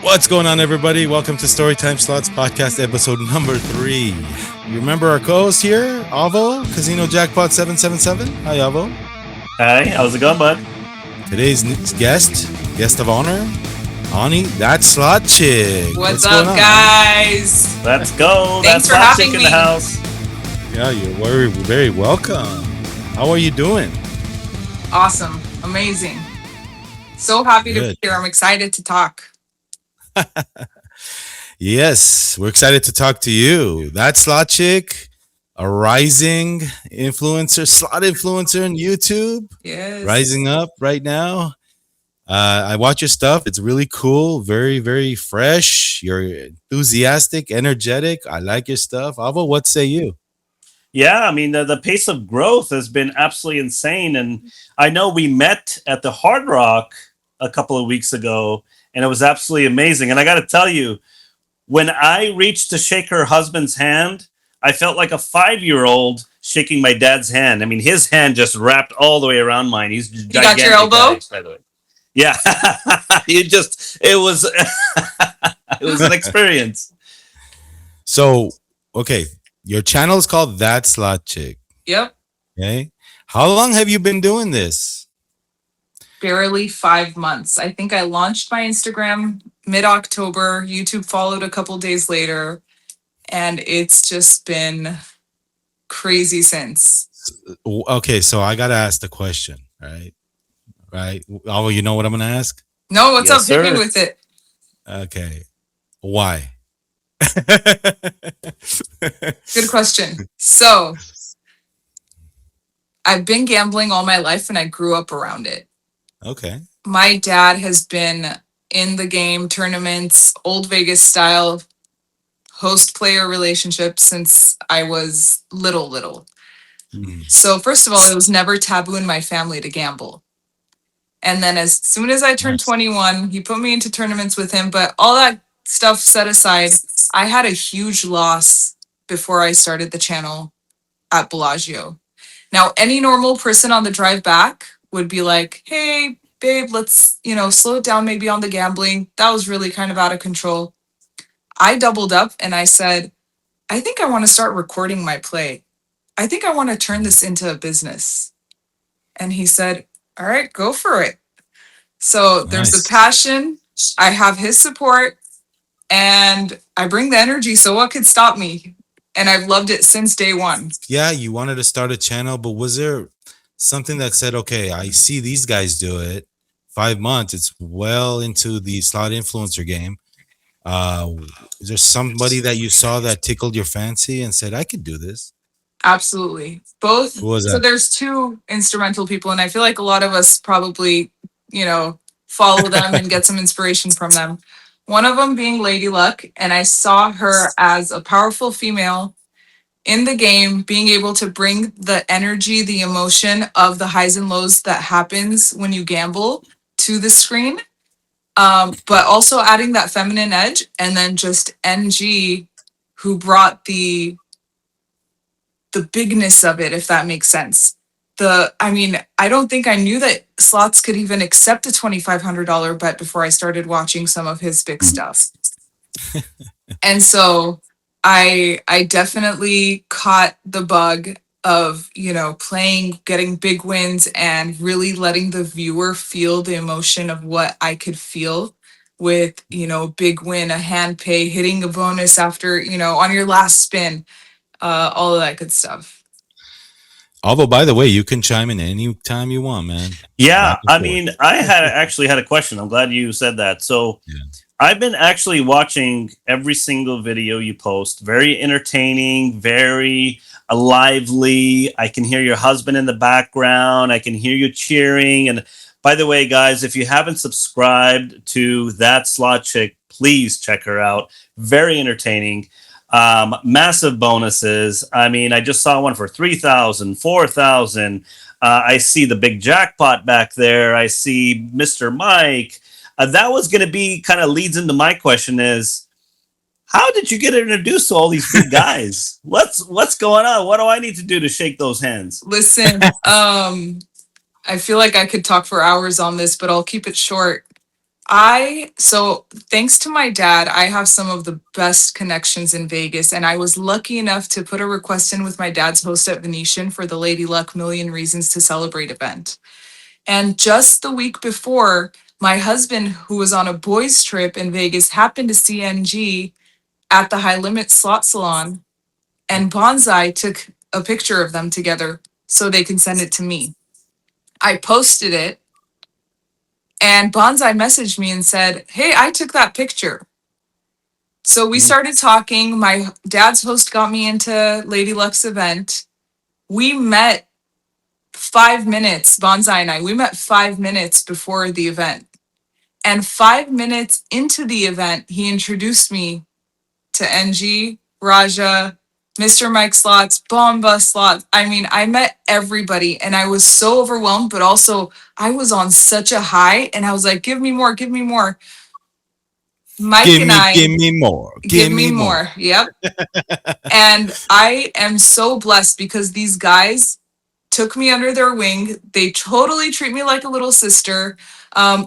What's going on, everybody? Welcome to Storytime Slots Podcast, episode number 3. You remember our co-host here, Avo, Casino Jackpot 777. Hi, Avo. Hi, how's it going, bud? Today's guest of honor, Ani, that slot chick. What's up, going on, guys? Let's go. Thanks That's for Slot Chick having in the me. house. Yeah, you're very, very welcome. How are you doing? Awesome. Amazing. So happy to Good. be here. I'm excited to talk. Yes, we're excited to talk to you. That slot chick, a rising influencer, slot influencer on YouTube, Yes. rising up right now. I watch your stuff. It's really cool. Very, very fresh. You're enthusiastic, energetic. I like your stuff. Avo, what say you? Yeah, I mean, the pace of growth has been absolutely insane. And I know we met at the Hard Rock a couple of weeks ago, and it was absolutely amazing. And I got to tell you, when I reached to shake her husband's hand, I felt like a 5-year-old shaking my dad's hand. I mean, his hand just wrapped all the way around mine. He's You got your gigantic elbow? guy, by the way. Yeah, it was it was an experience. So, okay, your channel is called That Slot Chick. Yep. Okay. How long have you been doing this? Barely 5 months. I think I launched my Instagram mid-October. YouTube followed a couple days later. And it's just been crazy since. Okay, so I got to ask the question, right? Right? Oh, you know what I'm going to ask? No, what's Yes, up? Hit me sir. with it. Okay. Why? Good question. So I've been gambling all my life and I grew up around it. Okay. My dad has been in the game, tournaments, old Vegas style, host player relationship since I was little. Hmm. So first of all, it was never taboo in my family to gamble. And then as soon as I turned Nice. 21, he put me into tournaments with him. But all that stuff set aside, I had a huge loss before I started the channel at Bellagio. Now, any normal person on the drive back would be like, hey, babe, let's, slow it down maybe on the gambling. That was really kind of out of control. I doubled up and I said, I think I want to start recording my play. I think I want to turn this into a business. And he said, all right, go for it. So there's the Nice. passion. I have his support and I bring the energy. So what could stop me? And I've loved it since day one. Yeah, you wanted to start a channel, but was there something that said, okay, I see these guys do it, 5 months, it's well into the slot influencer game. Is there somebody that you saw that tickled your fancy and said, I could do this? Absolutely. Both. Who was So that? there's two instrumental people, and I feel like a lot of us probably, follow them and get some inspiration from them. One of them being Lady Luck, and I saw her as a powerful female in the game, being able to bring the energy, the emotion of the highs and lows that happens when you gamble to the screen. But also adding that feminine edge, and then just NG, who brought the bigness of it, if that makes sense. I don't think I knew that slots could even accept a $2,500 bet before I started watching some of his big stuff. And so I definitely caught the bug of, playing, getting big wins and really letting the viewer feel the emotion of what I could feel with, big win, a hand pay, hitting a bonus after, on your last spin, all of that good stuff. Although, by the way, you can chime in any time you want, man. Yeah, Back and I forth. mean, I had a question. I'm glad you said that. So Yeah. I've been actually watching every single video you post. Very entertaining, very lively. I can hear your husband in the background. I can hear you cheering. And by the way, guys, if you haven't subscribed to That Slot Chick, please check her out. Very entertaining. Massive bonuses. I mean, I just saw one for 3,000, 4,000. I see the big jackpot back there. I see Mr. Mike. That was going to be kind of leads into my question is, how did you get introduced to all these big guys? What's going on? What do I need to do to shake those hands? Listen, I feel like I could talk for hours on this, but I'll keep it short. So thanks to my dad, I have some of the best connections in Vegas. And I was lucky enough to put a request in with my dad's host at Venetian for the Lady Luck Million Reasons to Celebrate event. And just the week before, my husband, who was on a boys' trip in Vegas, happened to see NG at the High Limit Slot Salon, and Bonsai took a picture of them together so they can send it to me. I posted it, and Bonsai messaged me and said, "Hey, I took that picture." So we started talking. My dad's host got me into Lady Luck's event. We met 5 minutes, Bonsai and I, we met 5 minutes before the event. And 5 minutes into the event, he introduced me to NG, Raja, Mr. Mike Slots, Bomba Slots. I mean, I met everybody and I was so overwhelmed, but also I was on such a high and I was like, give me more, give me more. Mike Give and me, I, give me more. give me more. Yep. And I am so blessed because these guys took me under their wing. They totally treat me like a little sister.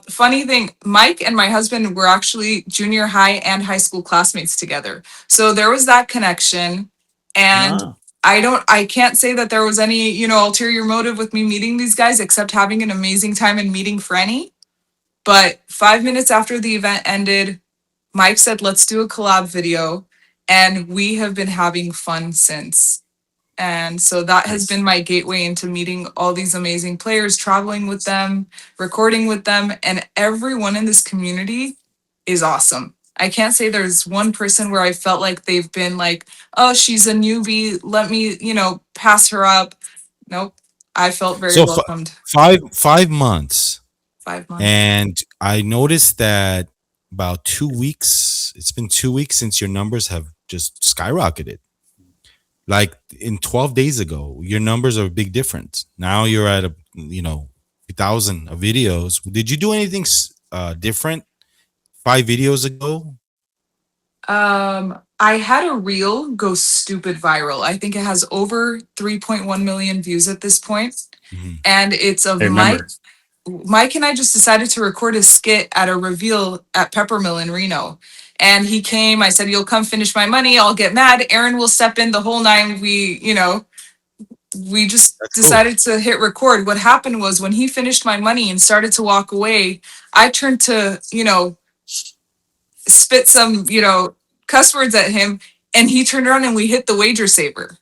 Funny thing, Mike and my husband were actually junior high and high school classmates together. So there was that connection. And Ah, I can't say that there was any, ulterior motive with me meeting these guys except having an amazing time and meeting Franny. But 5 minutes after the event ended, Mike said, let's do a collab video. And we have been having fun since. And so that has nice. been my gateway into meeting all these amazing players, traveling with them, recording with them. And everyone in this community is awesome. I can't say there's one person where I felt like they've been like, oh, she's a newbie. Let me, pass her up. Nope. I felt very So welcomed. 5 months. 5 months. And I noticed that about 2 weeks, it's been 2 weeks since your numbers have just skyrocketed. Like in 12 days ago, your numbers are a big difference. Now you're at a, 1,000 of videos. Did you do anything different 5 videos ago? I had a reel go stupid viral. I think it has over 3.1 million views at this point. Mhm. And it's of I remember. Mike and I just decided to record a skit at a reveal at Peppermill in Reno. And he came, I said, you'll come finish my money. I'll get mad. Aaron will step in the whole nine. We just That's cool. decided to hit record. What happened was when he finished my money and started to walk away, I turned to, spit some, cuss words at him. And he turned around and we hit the wager saver.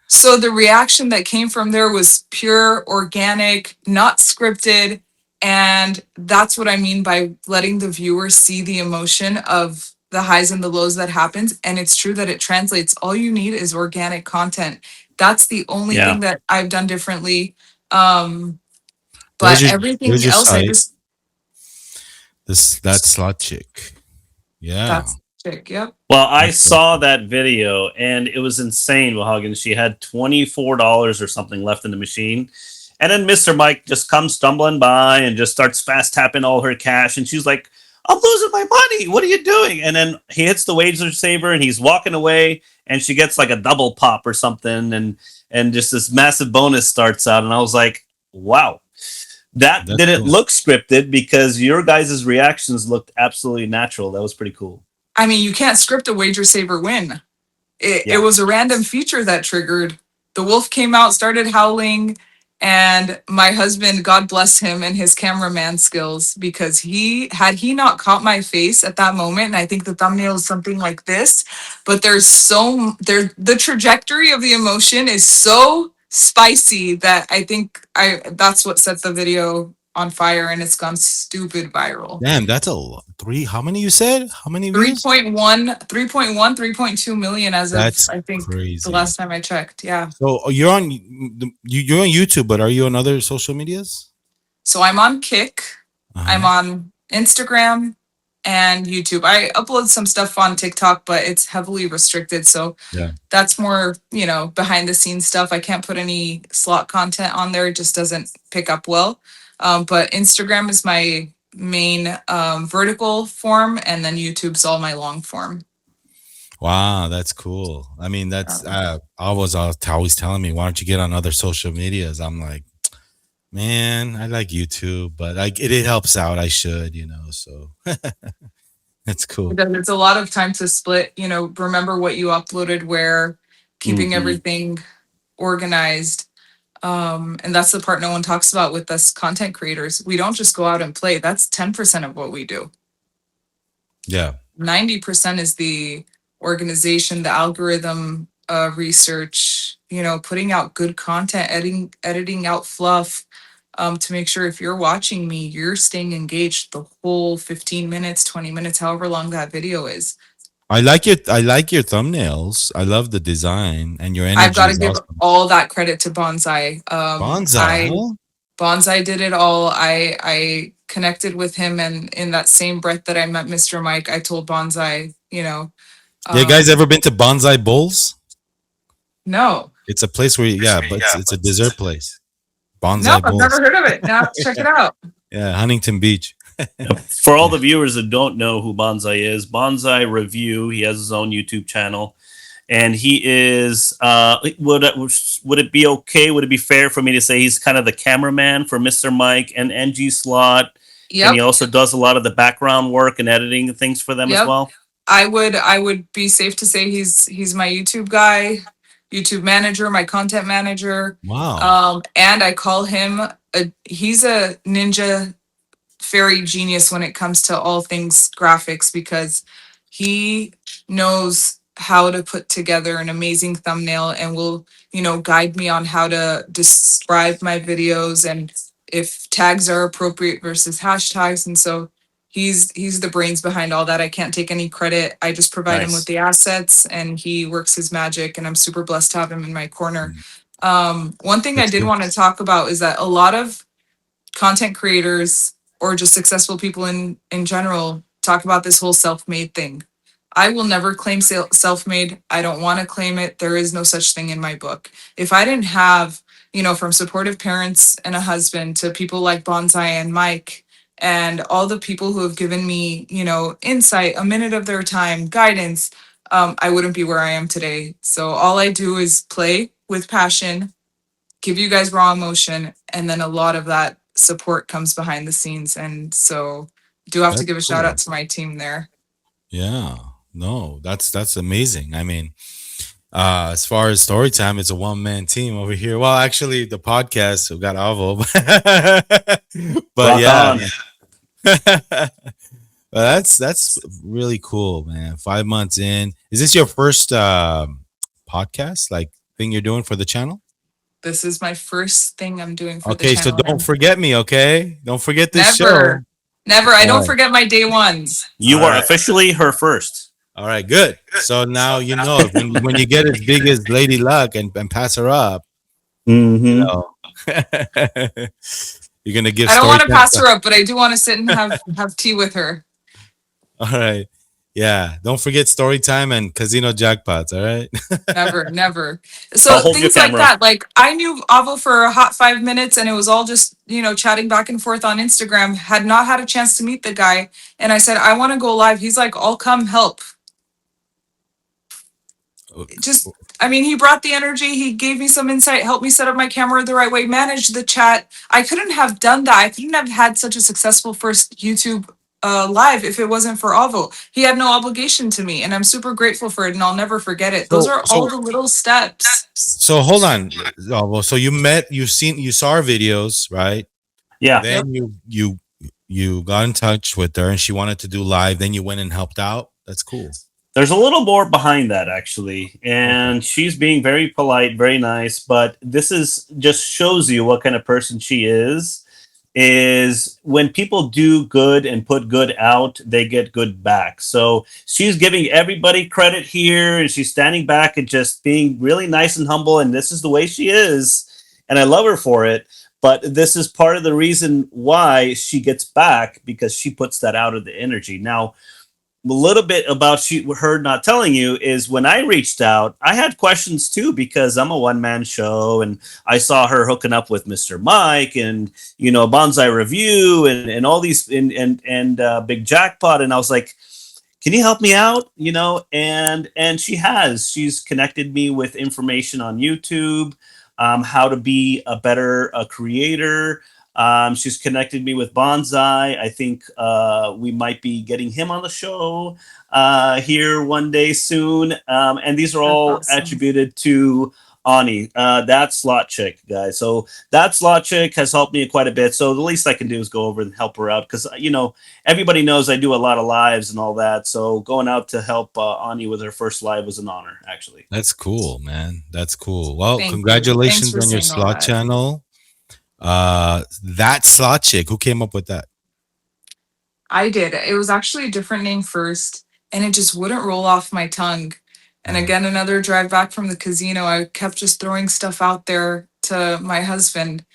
So the reaction that came from there was pure, organic, not scripted. And that's what I mean by letting the viewer see the emotion of the highs and the lows that happens. And it's true that it translates. All you need is organic content. That's the only Yeah. thing that I've done differently. But everything Where's your else, I site? just, That slot chick. Yeah. that's chick. Yep. Well, I That's saw that video and it was insane, Wahagan. She had $24 or something left in the machine. And then Mr. Mike just comes stumbling by and just starts fast tapping all her cash. And she's like, I'm losing my money. What are you doing? And then he hits the wager saver and he's walking away and she gets like a double pop or something. And just this massive bonus starts out. And I was like, wow. That That's didn't cool. look scripted because your guys' reactions looked absolutely natural. That was pretty cool. I mean, you can't script a wager saver win. Yeah. It was a random feature that triggered. The wolf came out, started howling, and my husband, God bless him and his cameraman skills, because he not caught my face at that moment, and I think the thumbnail is something like this, but the trajectory of the emotion is so spicy that I think that's what set the video on fire, and it's gone stupid viral. Damn, that's a lot. How many you said? How many views? 3.2 million as That's of I think crazy. the last time I checked. Yeah. So you're on YouTube, but are you on other social medias? So I'm on Kick, Uh-huh. I'm on Instagram and YouTube. I upload some stuff on TikTok, but it's heavily restricted. So Yeah. that's more, behind the scenes stuff. I can't put any slot content on there. It just doesn't pick up well. But Instagram is my main vertical form, and then YouTube's all my long form. Wow, that's cool. I mean, that's I was always telling me, why don't you get on other social medias? I'm like, Man, I like YouTube, but like it helps out. I should, you know. So that's cool. Because it's a lot of time to split, remember what you uploaded where, keeping Hmm. everything organized. And that's the part no one talks about with us content creators. We don't just go out and play. That's 10% of what we do. Yeah. 90% is the organization, the algorithm research, putting out good content, editing out fluff, to make sure if you're watching me, you're staying engaged the whole 15 minutes, 20 minutes, however long that video is. I like your thumbnails. I love the design and your I've energy got to is give awesome. all that credit to Bonsai. Bonsai, I huh? Bonsai did it all. I connected with him, and in that same breath that I met Mr. Mike, I told Bonsai, You guys um, ever been to Bonsai Bowls? no, It's a place where yeah, but it's a dessert place. no, Bonsai I've never Bowls. heard of it. Now I have to check it out. Yeah, Huntington Beach. For all the viewers that don't know who Bonsai is, Bonsai Review, he has his own YouTube channel. And he is, would it be okay? Would it be fair for me to say he's kind of the cameraman for Mr. Mike and NG Slot? And he Yep, also does a lot of the background work and editing and things for them as yep. well. I would be safe to say he's my YouTube guy, YouTube manager, my content manager. Wow. And I call him he's a ninja fairy genius when it comes to all things graphics, because he knows how to put together an amazing thumbnail and will, guide me on how to describe my videos and if tags are appropriate versus hashtags. And so he's the brains behind all that. I can't take any credit. I just provide him with Nice. the assets and he works his magic, and I'm super blessed to have him in my corner. Mm, One thing I that's did cool. want to talk about is that a lot of content creators or just successful people in general talk about this whole self-made thing. I will never claim self-made. I don't want to claim it. There is no such thing in my book. If I didn't have, from supportive parents and a husband to people like Bonsai and Mike and all the people who have given me, insight, a minute of their time, guidance, I wouldn't be where I am today. So all I do is play with passion, give you guys raw emotion, and then a lot of that support comes behind the scenes. And so do have to That's give a shout out cool. to my team there. Yeah. No, that's amazing. I mean, as far as story time, it's a one-man team over here. Well, actually, the podcast we got Avo, but Rock yeah, on. well, that's really cool, man. 5 months in. Is this your first podcast, like thing you're doing for the channel? This is my first thing I'm doing for the Okay, so channel, and don't I'm forget me. Okay, don't forget this show. never, I All don't right, forget my day ones. You all are right, officially her first. all right. Good. So now you know when you get as big as Lady Luck and pass her up, you Mm-hmm. know, you're gonna give I don't story want to time. pass her up, but I do want to sit and have tea with her. All right. Yeah. Don't forget story time and casino jackpots. All right. Never, never. I'll So hold your things like camera. that. Like I knew Avo for a hot 5 minutes and it was all just, chatting back and forth on Instagram. Had not had a chance to meet the guy. And I said, I want to go live. He's like, I'll come help. Just, I mean, he brought the energy. He gave me some insight, helped me set up my camera the right way, manage the chat. I couldn't have done that. I couldn't have had such a successful first YouTube live if it wasn't for Avo. He had no obligation to me, and I'm super grateful for it, and I'll never forget it. Those So are all so the little steps. so hold on. Oh, well, so you saw our videos, right? Yeah. Yep. Then you got in touch with her and she wanted to do live. Then you went and helped out. That's cool. There's a little more behind that actually, Okay. and she's being very polite, very nice. But this is just shows you what kind of person she is. Is when people do good and put good out, they get good back. So she's giving everybody credit here, and she's standing back and just being really nice and humble. And this is the way she is, and I love her for it. But this is part of the reason why she gets back because she puts that out of the energy. Now, a little bit about her not telling you is when I reached out, I had questions too because I'm a one man show and I saw her hooking up with Mr. Mike and Bonsai Review and all these and Big Jackpot, and I was like, can you help me out? And she's connected me with information on YouTube. how to be a better creator. She's connected me with Bonsai. I think we might be getting him on the show here one day soon. And these are That's all awesome. attributed to Ani, that slot chick, guys. So that slot chick has helped me quite a bit. So the least I can do is go over and help her out because everybody knows I do a lot of lives and all that. So going out to help Ani with her first live was an honor, actually. That's cool, man. That's cool. Well, Thank you. Thanks congratulations for on your saying all slot that. channel. That slot chick, who came up with that? I did. It was actually a different name first, and it just wouldn't roll off my tongue. And again, another drive back from the casino, I kept just throwing stuff out there to my husband.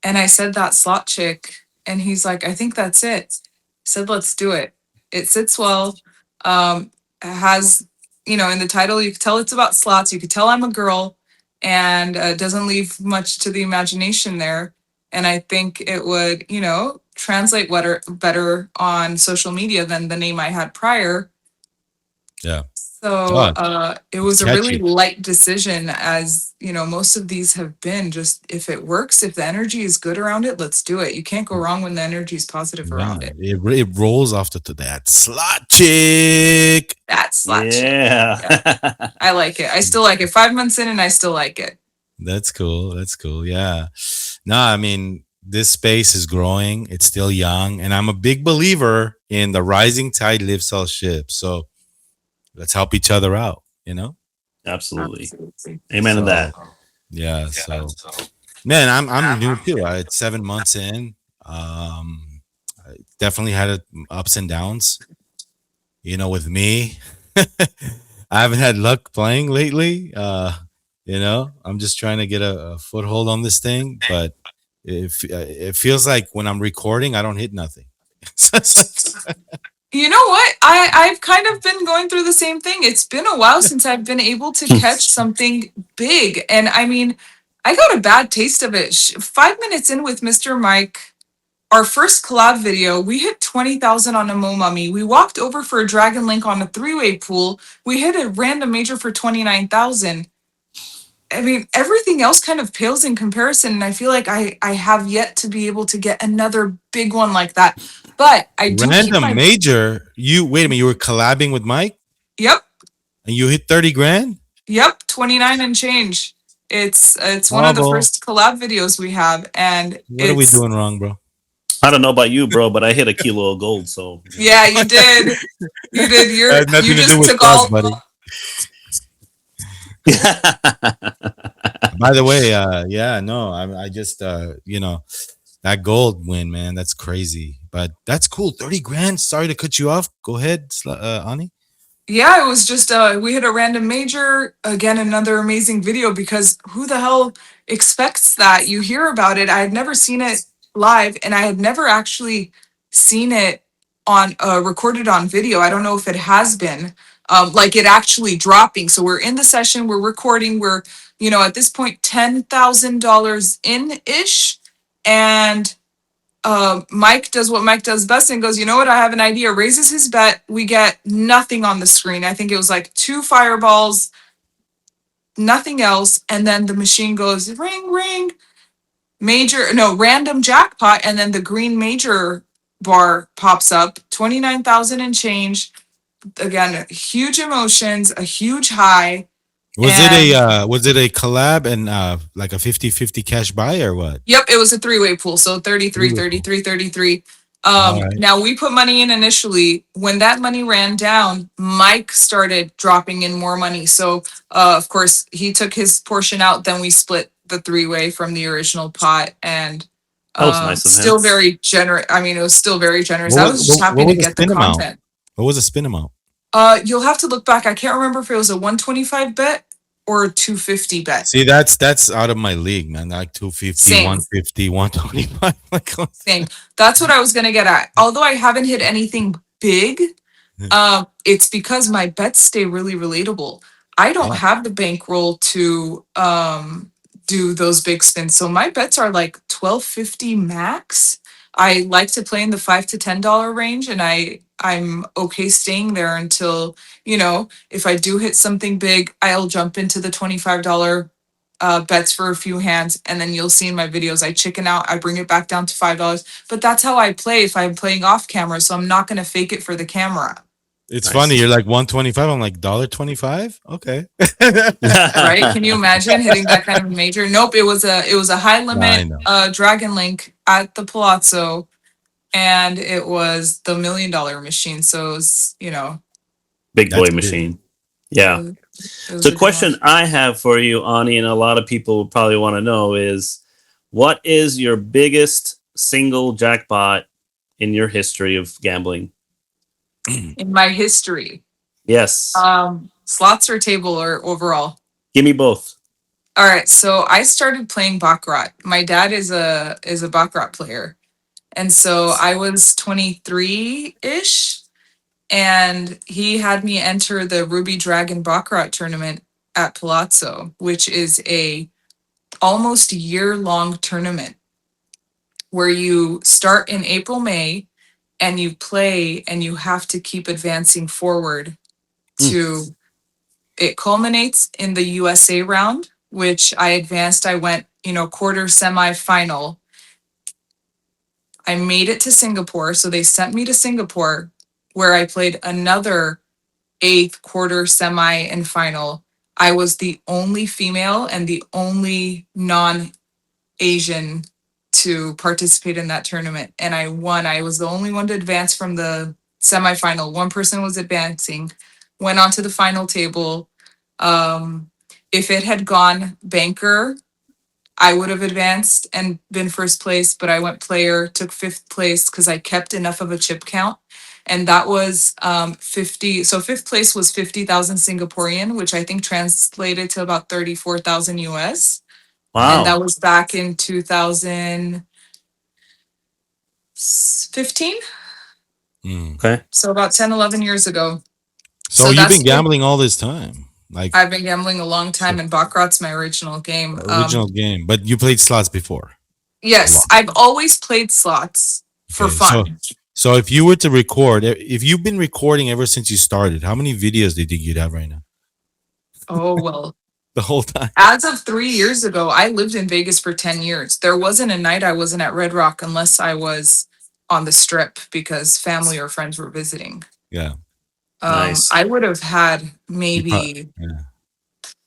And I said that slot chick, and he's like, I think that's it. I said, let's do it. It sits well. It has, in the title, you could tell it's about slots. You could tell I'm a girl, and doesn't leave much to the imagination there. And I think it would, translate better on social media than the name I had prior. Yeah. So Oh, it it's was a really catchy. light decision, as most of these have been. Just if it works, if the energy is good around it, let's do it. You can't go wrong when the energy is positive Yeah, around it. it rolls off to that slot chick. That's that shit. Yeah. I like it. I still like it. 5 months in, and I still like it. That's cool. That's cool. Yeah. No, I mean, this space is growing. It's still young. And I'm a big believer in the rising tide lifts all ships. So let's help each other out, you know? Absolutely. Absolutely. Amen to that. Yeah. So, man, I'm new too. It's 7 months in. I definitely had ups and downs, with me. I haven't had luck playing lately. I'm just trying to get a foothold on this thing, but it feels like when I'm recording, I don't hit nothing. You know what? I've kind of been going through the same thing. It's been a while since I've been able to catch something big. And I mean, I got a bad taste of it. 5 minutes in with Mr. Mike, our first collab video, we hit 20,000 on a Mo Mummy. We walked over for a Dragon Link on a three-way pool. We hit a random major for 29,000. I mean, everything else kind of pales in comparison. And I feel like I have yet to be able to get another big one like that. But I do keep Random my, major. Wait a minute. You were collabing with Mike yep, and you hit 30 grand. yep, 29 and change. It's one of the Bravo. first collab videos we have. And What are we doing wrong, bro? I don't know about you, bro, but I hit a kilo of gold. So yeah, you did. You did. That has You nothing to do just with took us, all. buddy. By the way, yeah, no, I just, that gold win, man, that's crazy. But that's cool. 30 grand. Sorry to cut you off. Go ahead, Ani. Yeah, it was just we hit a random major. Again, another amazing video, because who the hell expects that? You hear about it. I had never seen it live, and I had never actually seen it on recorded on video. I don't know if it has been like it actually dropping. So we're in the session, we're recording, we're at this point $10,000 in ish, and Mike does what Mike does best and goes, you know what? I have an idea. Raises his bet. We get nothing on the screen. I think it was like 2 fireballs, nothing else. And then the machine goes ring, ring, major, no, random jackpot. And then the green major bar pops up, 29,000 and change. Again, huge emotions, a huge high. And Was it a collab and like a 50-50 cash buy or what? yep, it was a three-way pool. So 33, Three-way pool. 33, 33. All right. Now we put money in initially. When that money ran down, Mike started dropping in more money. So of course he took his portion out. Then we split the three-way from the original pot, and that was nice of still him. very generous. I mean, it was still very generous. I was just happy What to was the get the spin amount? content. What was the spin amount? You'll have to look back. I can't remember if it was a 125 bet or a 250 bet. See, that's out of my league, man. Like 250, Same. 150, 125. Like, Same. That's what I was gonna get at. Although I haven't hit anything big, it's because my bets stay really relatable. I don't yeah. have the bankroll to do those big spins. So my bets are like 12.50 max. I like to play in the $5 to $10 range, and I'm okay staying there until, if I do hit something big, I'll jump into the $25 bets for a few hands, and then you'll see in my videos I chicken out, I bring it back down to $5. But that's how I play if I'm playing off camera, so I'm not gonna fake it for the camera. It's Nice. funny. You're like 125. I'm like $1.25. Okay. Right? Can you imagine hitting that kind of major? Nope, it was a high limit know. Dragon Link at the Palazzo, and it was the $1 million machine. So it was, Big boy That's big. machine. Yeah. it was So, a good question one. I have for you, Ani, and a lot of people will probably want to know is, what is your biggest single jackpot in your history of gambling? In my history. Yes. Slots or table or overall? Give me both. All right, so I started playing baccarat. My dad is a baccarat player, and so I was 23-ish, and he had me enter the Ruby Dragon Baccarat tournament at Palazzo, which is a almost year-long tournament where you start in April, May, and you play, and you have to keep advancing forward to. It culminates in the USA round, which I advanced. I went, quarter, semi-final. I made it to Singapore. So they sent me to Singapore where I played another eighth, quarter, semi, and final. I was the only female and the only non-Asian to participate in that tournament. And I won. I was the only one to advance from the semifinal. One person was advancing, went on to the final table. If it had gone banker, I would have advanced and been first place, but I went player, took fifth place because I kept enough of a chip count. And that was 50. So fifth place was 50,000 Singaporean, which I think translated to about 34,000 US. Wow. And that was back in 2015. Okay. So about 10, 11 years ago. So you've that's been gambling all this time. Like I've been gambling a long time, and Baccarat's my original game. original game, but you played slots before. Yes, I've always played slots for Okay, fun. So if you were to record, if you've been recording ever since you started, how many videos do you think you'd have right now? Oh, well, The whole time. as of 3 years ago, I lived in Vegas for 10 years. There wasn't a night I wasn't at Red Rock unless I was on the strip because family or friends were visiting. Yeah. Nice. I would have had maybe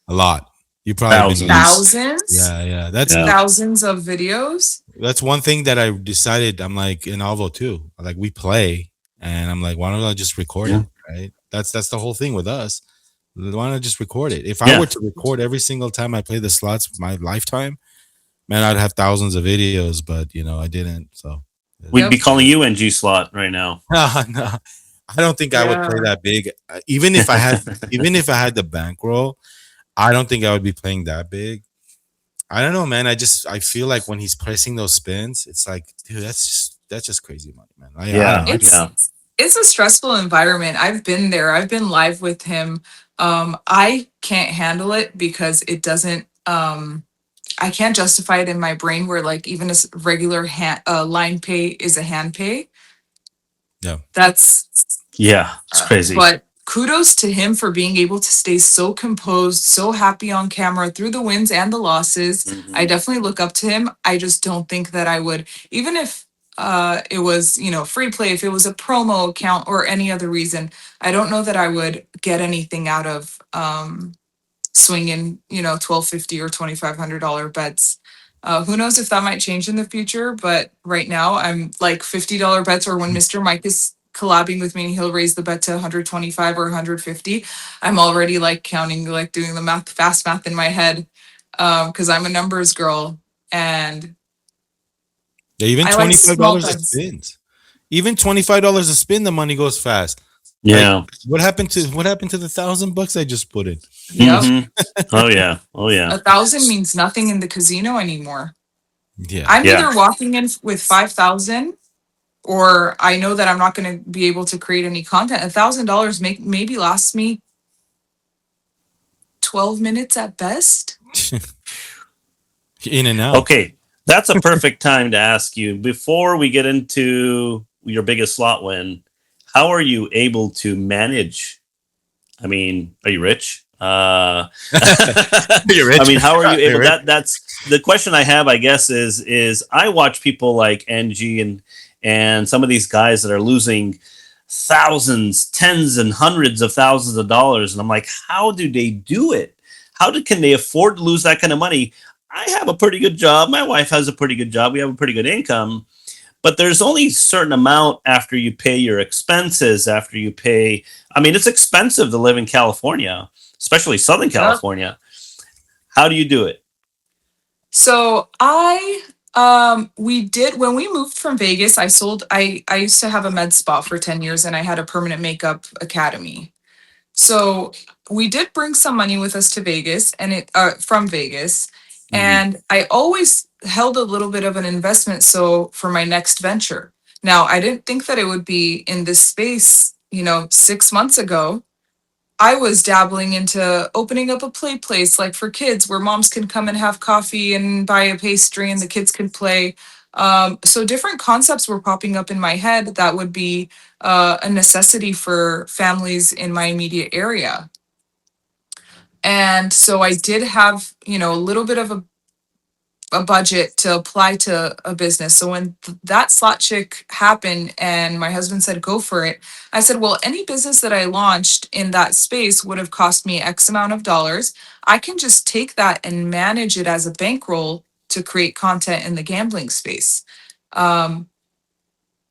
A lot. You probably been thousands. Yeah. That's Thousands of videos. That's one thing that I decided. I'm like in Alvo too. Like we play, and I'm like, why don't I just record it? Right. That's the whole thing with us. Why don't I just record it? If I were to record every single time I play the slots my lifetime, man, I'd have thousands of videos. But I didn't. So we'd be calling you NG Slot right now. No. I don't think I would play that big. Even if I had the bankroll, I don't think I would be playing that big. I don't know, man. I feel like when he's pressing those spins, it's like, dude, that's just crazy money, man. It's a stressful environment. I've been there. I've been live with him. I can't handle it because it doesn't. I can't justify it in my brain where like even a regular line pay is a hand pay. Yeah, it's crazy. But kudos to him for being able to stay so composed, so happy on camera through the wins and the losses. Mm-hmm. I definitely look up to him. I just don't think that I would, even if it was, free play, if it was a promo account or any other reason, I don't know that I would get anything out of swinging, $1,250 or $2,500 bets. Who knows if that might change in the future, but right now I'm like $50 bets, or when Mr. Mike is collabing with me and he'll raise the bet to 125 or 150, I'm already like counting, like doing the fast math in my head, because I'm a numbers girl. And even $25 a spin. Even $25 a spin, the money goes fast. Yeah. Like, what happened to the $1,000 I just put in? Yep. Mm-hmm. Oh yeah. 1,000 means nothing in the casino anymore. Yeah. I'm either walking in with 5,000, or I know that I'm not going to be able to create any content. $1,000 maybe lasts me 12 minutes at best. In and out. Okay, that's a perfect time to ask you, before we get into your biggest slot win, how are you able to manage? I mean, are you rich? You're rich. I mean, how are you You're able? rich. That's the question I have. I guess is I watch people like NG and some of these guys that are losing thousands, tens, and hundreds of thousands of dollars, and I'm like, how do they do it? Can they afford to lose that kind of money? I have a pretty good job. My wife has a pretty good job. We have a pretty good income, but there's only a certain amount after you pay your expenses. After you pay, I mean, it's expensive to live in California, especially Southern Yep. California. How do you do it? So we did when we moved from Vegas, I used to have a med spa for 10 years and I had a permanent makeup academy. So we did bring some money with us to Vegas and it from Vegas. And I always held a little bit of an investment so for my next venture. Now, I didn't think that it would be in this space, 6 months ago. I was dabbling into opening up a play place like for kids where moms can come and have coffee and buy a pastry and the kids can play. So different concepts were popping up in my head that would be a necessity for families in my immediate area. And so I did have, a little bit of a budget to apply to a business. So when that slot chick happened and my husband said, go for it, I said, well, any business that I launched in that space would have cost me X amount of dollars. I can just take that and manage it as a bankroll to create content in the gambling space.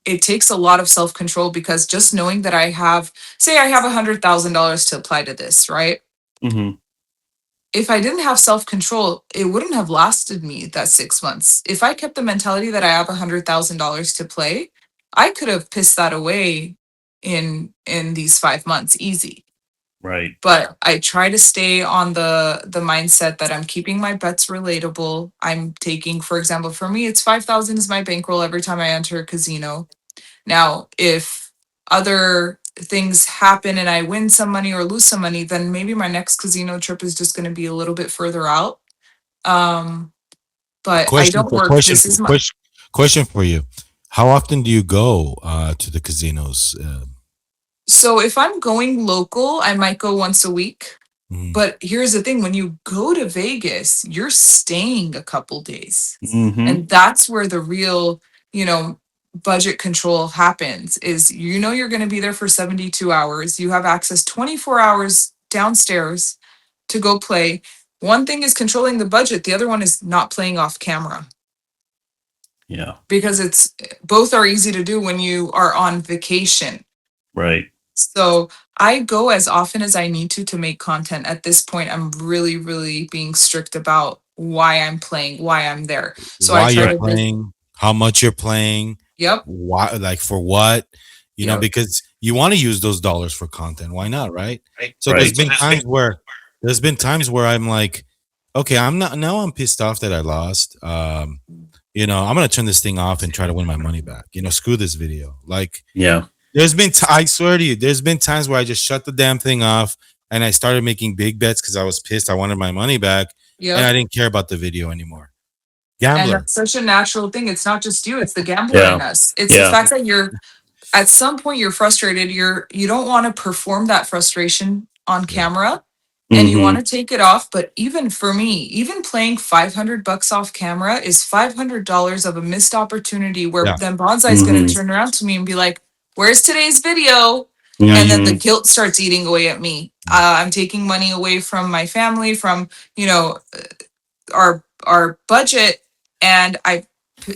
It takes a lot of self-control because just knowing that I have, say I have $100,000 to apply to this, right? Mm-hmm. If I didn't have self-control, it wouldn't have lasted me that 6 months. If I kept the mentality that I have $100,000 to play, I could have pissed that away in these 5 months, easy. Right. But I try to stay on the mindset that I'm keeping my bets relatable. I'm taking, for example, for me, it's 5,000 is my bankroll every time I enter a casino. Now, if other things happen and I win some money or lose some money, then maybe my next casino trip is just going to be a little bit further out. But I Question don't for work. question This for is my. question for you. How often do you go to the casinos? So if I'm going local, I might go once a week. Mhm. But here's the thing, when you go to Vegas, you're staying a couple days. Mm-hmm. And that's where the real, budget control happens is you're going to be there for 72 hours. You have access 24 hours downstairs to go play. One thing is controlling the budget, the other one is not playing off camera Yeah. because it's both are easy to do when you are on vacation. Right. So I go as often as I need to make content. At this point, I'm really, really being strict about why I'm playing, why I'm there. So I Why try you're to, playing? How much you're playing? yep, Why? Like for what? yep, Because you want to use those dollars for content. Why not? Right. So Right. there's been times where I'm like, okay, I'm not now. I'm pissed off that I lost. I'm gonna turn this thing off and try to win my money back. Screw this video. Like, Yeah. I swear to you, there's been times where I just shut the damn thing off and I started making big bets because I was pissed. I wanted my money back and yep. I didn't care about the video anymore. And Gambler. that's such a natural thing. It's not just you, it's the gambler in Yeah. us. It's the Yeah. fact that at some point you're frustrated. You don't want to perform that frustration on camera and you want Mm-hmm. to take it off. But even for me, even playing $500 off camera is $500 of a missed opportunity where Yeah. then Bonsai is going to turn around to me and be like, where's today's video? And then the guilt starts eating away at me. I'm taking money away from my family, from, our budget, and I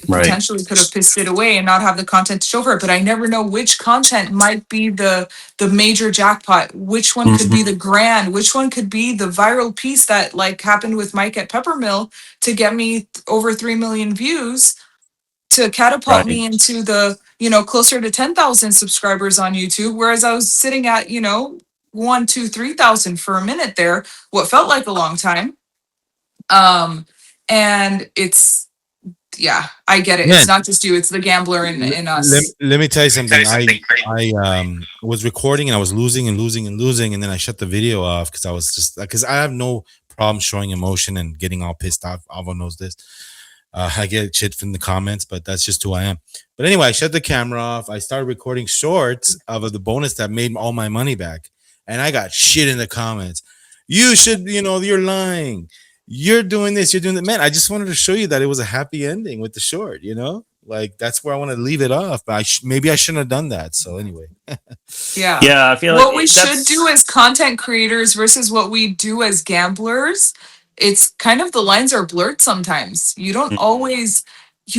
Right. potentially could have pissed it away and not have the content to show for it. But I never know which content might be the major jackpot, which one could be the grand, which one could be the viral piece that like happened with Mike at Peppermill to get me over 3 million views to catapult me Right. into the closer to 10,000 subscribers on YouTube, whereas I was sitting at 1, 2, 3,000 for a minute there, what felt like a long time. And it's, yeah, I get it. Man, It's not just you, it's the gambler in us. let me tell you something. I was recording and I was losing and losing and losing, and then I shut the video off because I have no problem showing emotion and getting all pissed off. Alvin knows this. I get shit from the comments, but that's just who I am. But anyway, I shut the camera off. I started recording shorts of the bonus that made all my money back, and I got shit in the comments. You should, you're lying. You're doing this. You're doing that. Man, I just wanted to show you that it was a happy ending with the short. Like that's where I want to leave it off. But maybe I shouldn't have done that. So anyway, Yeah. Yeah, I feel like What we should do as content creators versus what we do as gamblers, it's kind of the lines are blurred sometimes. You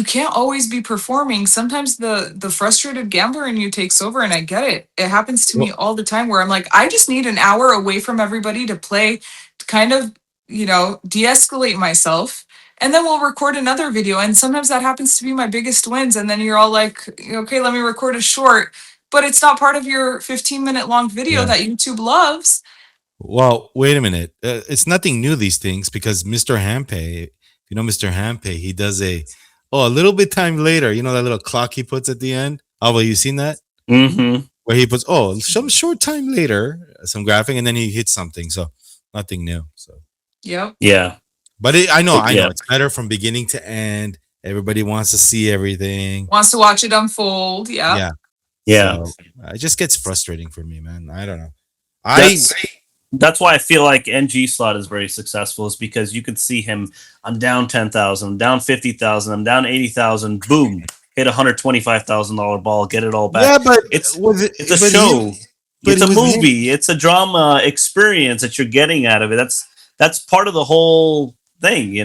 can't always be performing. Sometimes the frustrated gambler in you takes over, and I get it. It happens to me well, all the time where I'm like, I just need an hour away from everybody to play, to kind of, de-escalate myself. And then we'll record another video. And sometimes that happens to be my biggest wins. And then you're all like, okay, let me record a short, but it's not part of your 15-minute long video yeah. that YouTube loves. Well, wait a minute. It's nothing new, these things, because Mr. Hampay, Mr. Hampay, he does a little bit time later, that little clock he puts at the end. Oh, well, you seen that? Mm-hmm. Where he puts, some short time later, some graphic, and then he hits something. So nothing new. So, Yep. Yeah. but I know, Yeah. it's better from beginning to end. Everybody wants to see everything. Wants to watch it unfold. Yeah. Yeah. Yeah. So it just gets frustrating for me, man. I don't know. That's why I feel like NG Slot is very successful, is because you can see him. I'm down 10,000, I'm down 50,000, I'm down 80,000. Boom, hit $125,000 ball, get it all back. Yeah, but it's a show. It's a movie. It's a drama experience that you're getting out of it. That's part of the whole thing,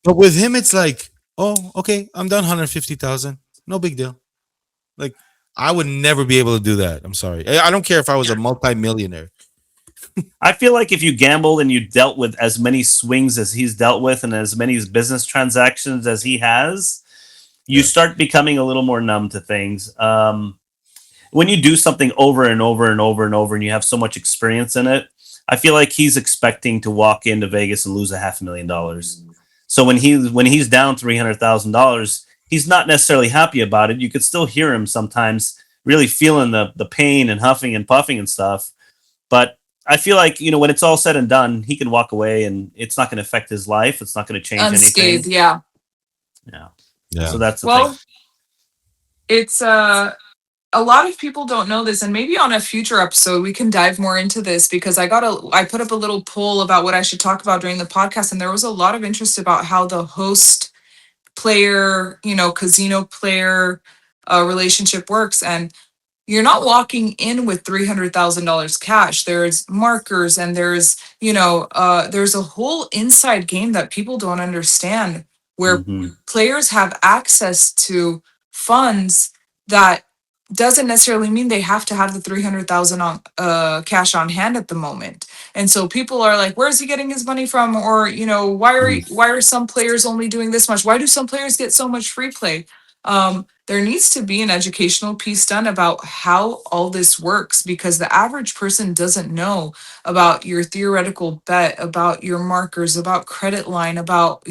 But with him, it's like, oh, okay, I'm done 150,000. No big deal. Like, I would never be able to do that. I'm sorry. I don't care if I was a multi-millionaire. I feel like if you gambled and you dealt with as many swings as he's dealt with and as many business transactions as he has, you start becoming a little more numb to things. When you do something over and over and over and over and you have so much experience in it, I feel like he's expecting to walk into Vegas and lose $500,000. So when he's down $300,000, he's not necessarily happy about it. You could still hear him sometimes really feeling the pain and huffing and puffing and stuff. But I feel like, when it's all said and done, he can walk away and it's not going to affect his life. It's not going to change Unscathed. anything. Yeah. So that's the thing. It's a lot of people don't know this, and maybe on a future episode we can dive more into this, because I put up a little poll about what I should talk about during the podcast, and there was a lot of interest about how the host player, casino player relationship works. And you're not walking in with $300,000 cash. There's markers, and there's a whole inside game that people don't understand, where players have access to funds that doesn't necessarily mean they have to have the 300,000 on cash on hand at the moment. And so people are like, where's he getting his money from? Or, why are some players only doing this much? Why do some players get so much free play? There needs to be an educational piece done about how all this works, because the average person doesn't know about your theoretical bet, about your markers, about credit line, about,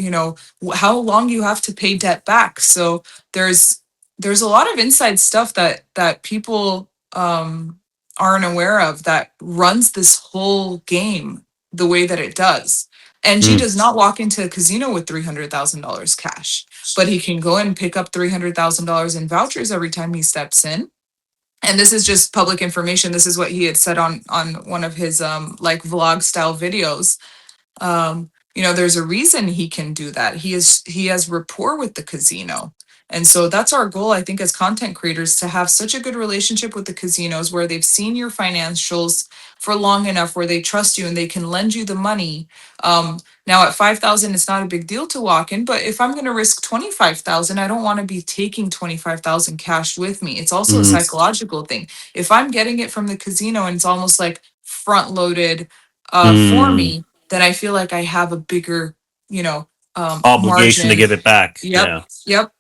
how long you have to pay debt back. So there's a lot of inside stuff that people aren't aware of, that runs this whole game the way that it does. NG does not walk into a casino with $300,000 cash, but he can go and pick up $300,000 in vouchers every time he steps in. And this is just public information. This is what he had said on one of his like vlog style videos. There's a reason he can do that. He has rapport with the casino. And so that's our goal, I think, as content creators, to have such a good relationship with the casinos where they've seen your financials for long enough, where they trust you and they can lend you the money. Now at 5,000, it's not a big deal to walk in, but if I'm going to risk 25,000, I don't want to be taking 25,000 cash with me. It's also a psychological thing. If I'm getting it from the casino and it's almost like front loaded for me, then I feel like I have a bigger, obligation margin to give it back. Yep.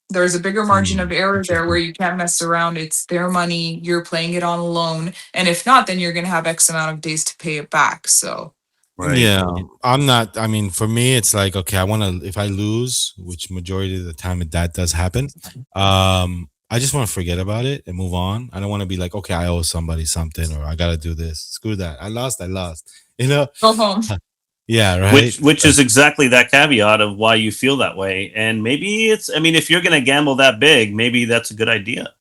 There's a bigger margin of error there where you can't mess around. It's their money. You're playing it on a loan. And if not, then you're going to have X amount of days to pay it back. So, Right. Yeah, I'm not. I mean, for me, it's like, okay, I want to. If I lose, which majority of the time that does happen, I just want to forget about it and move on. I don't want to be like, okay, I owe somebody something, or I got to do this. Screw that. I lost. go home. Yeah, right. Which is exactly that caveat of why you feel that way. And maybe if you're going to gamble that big, maybe that's a good idea.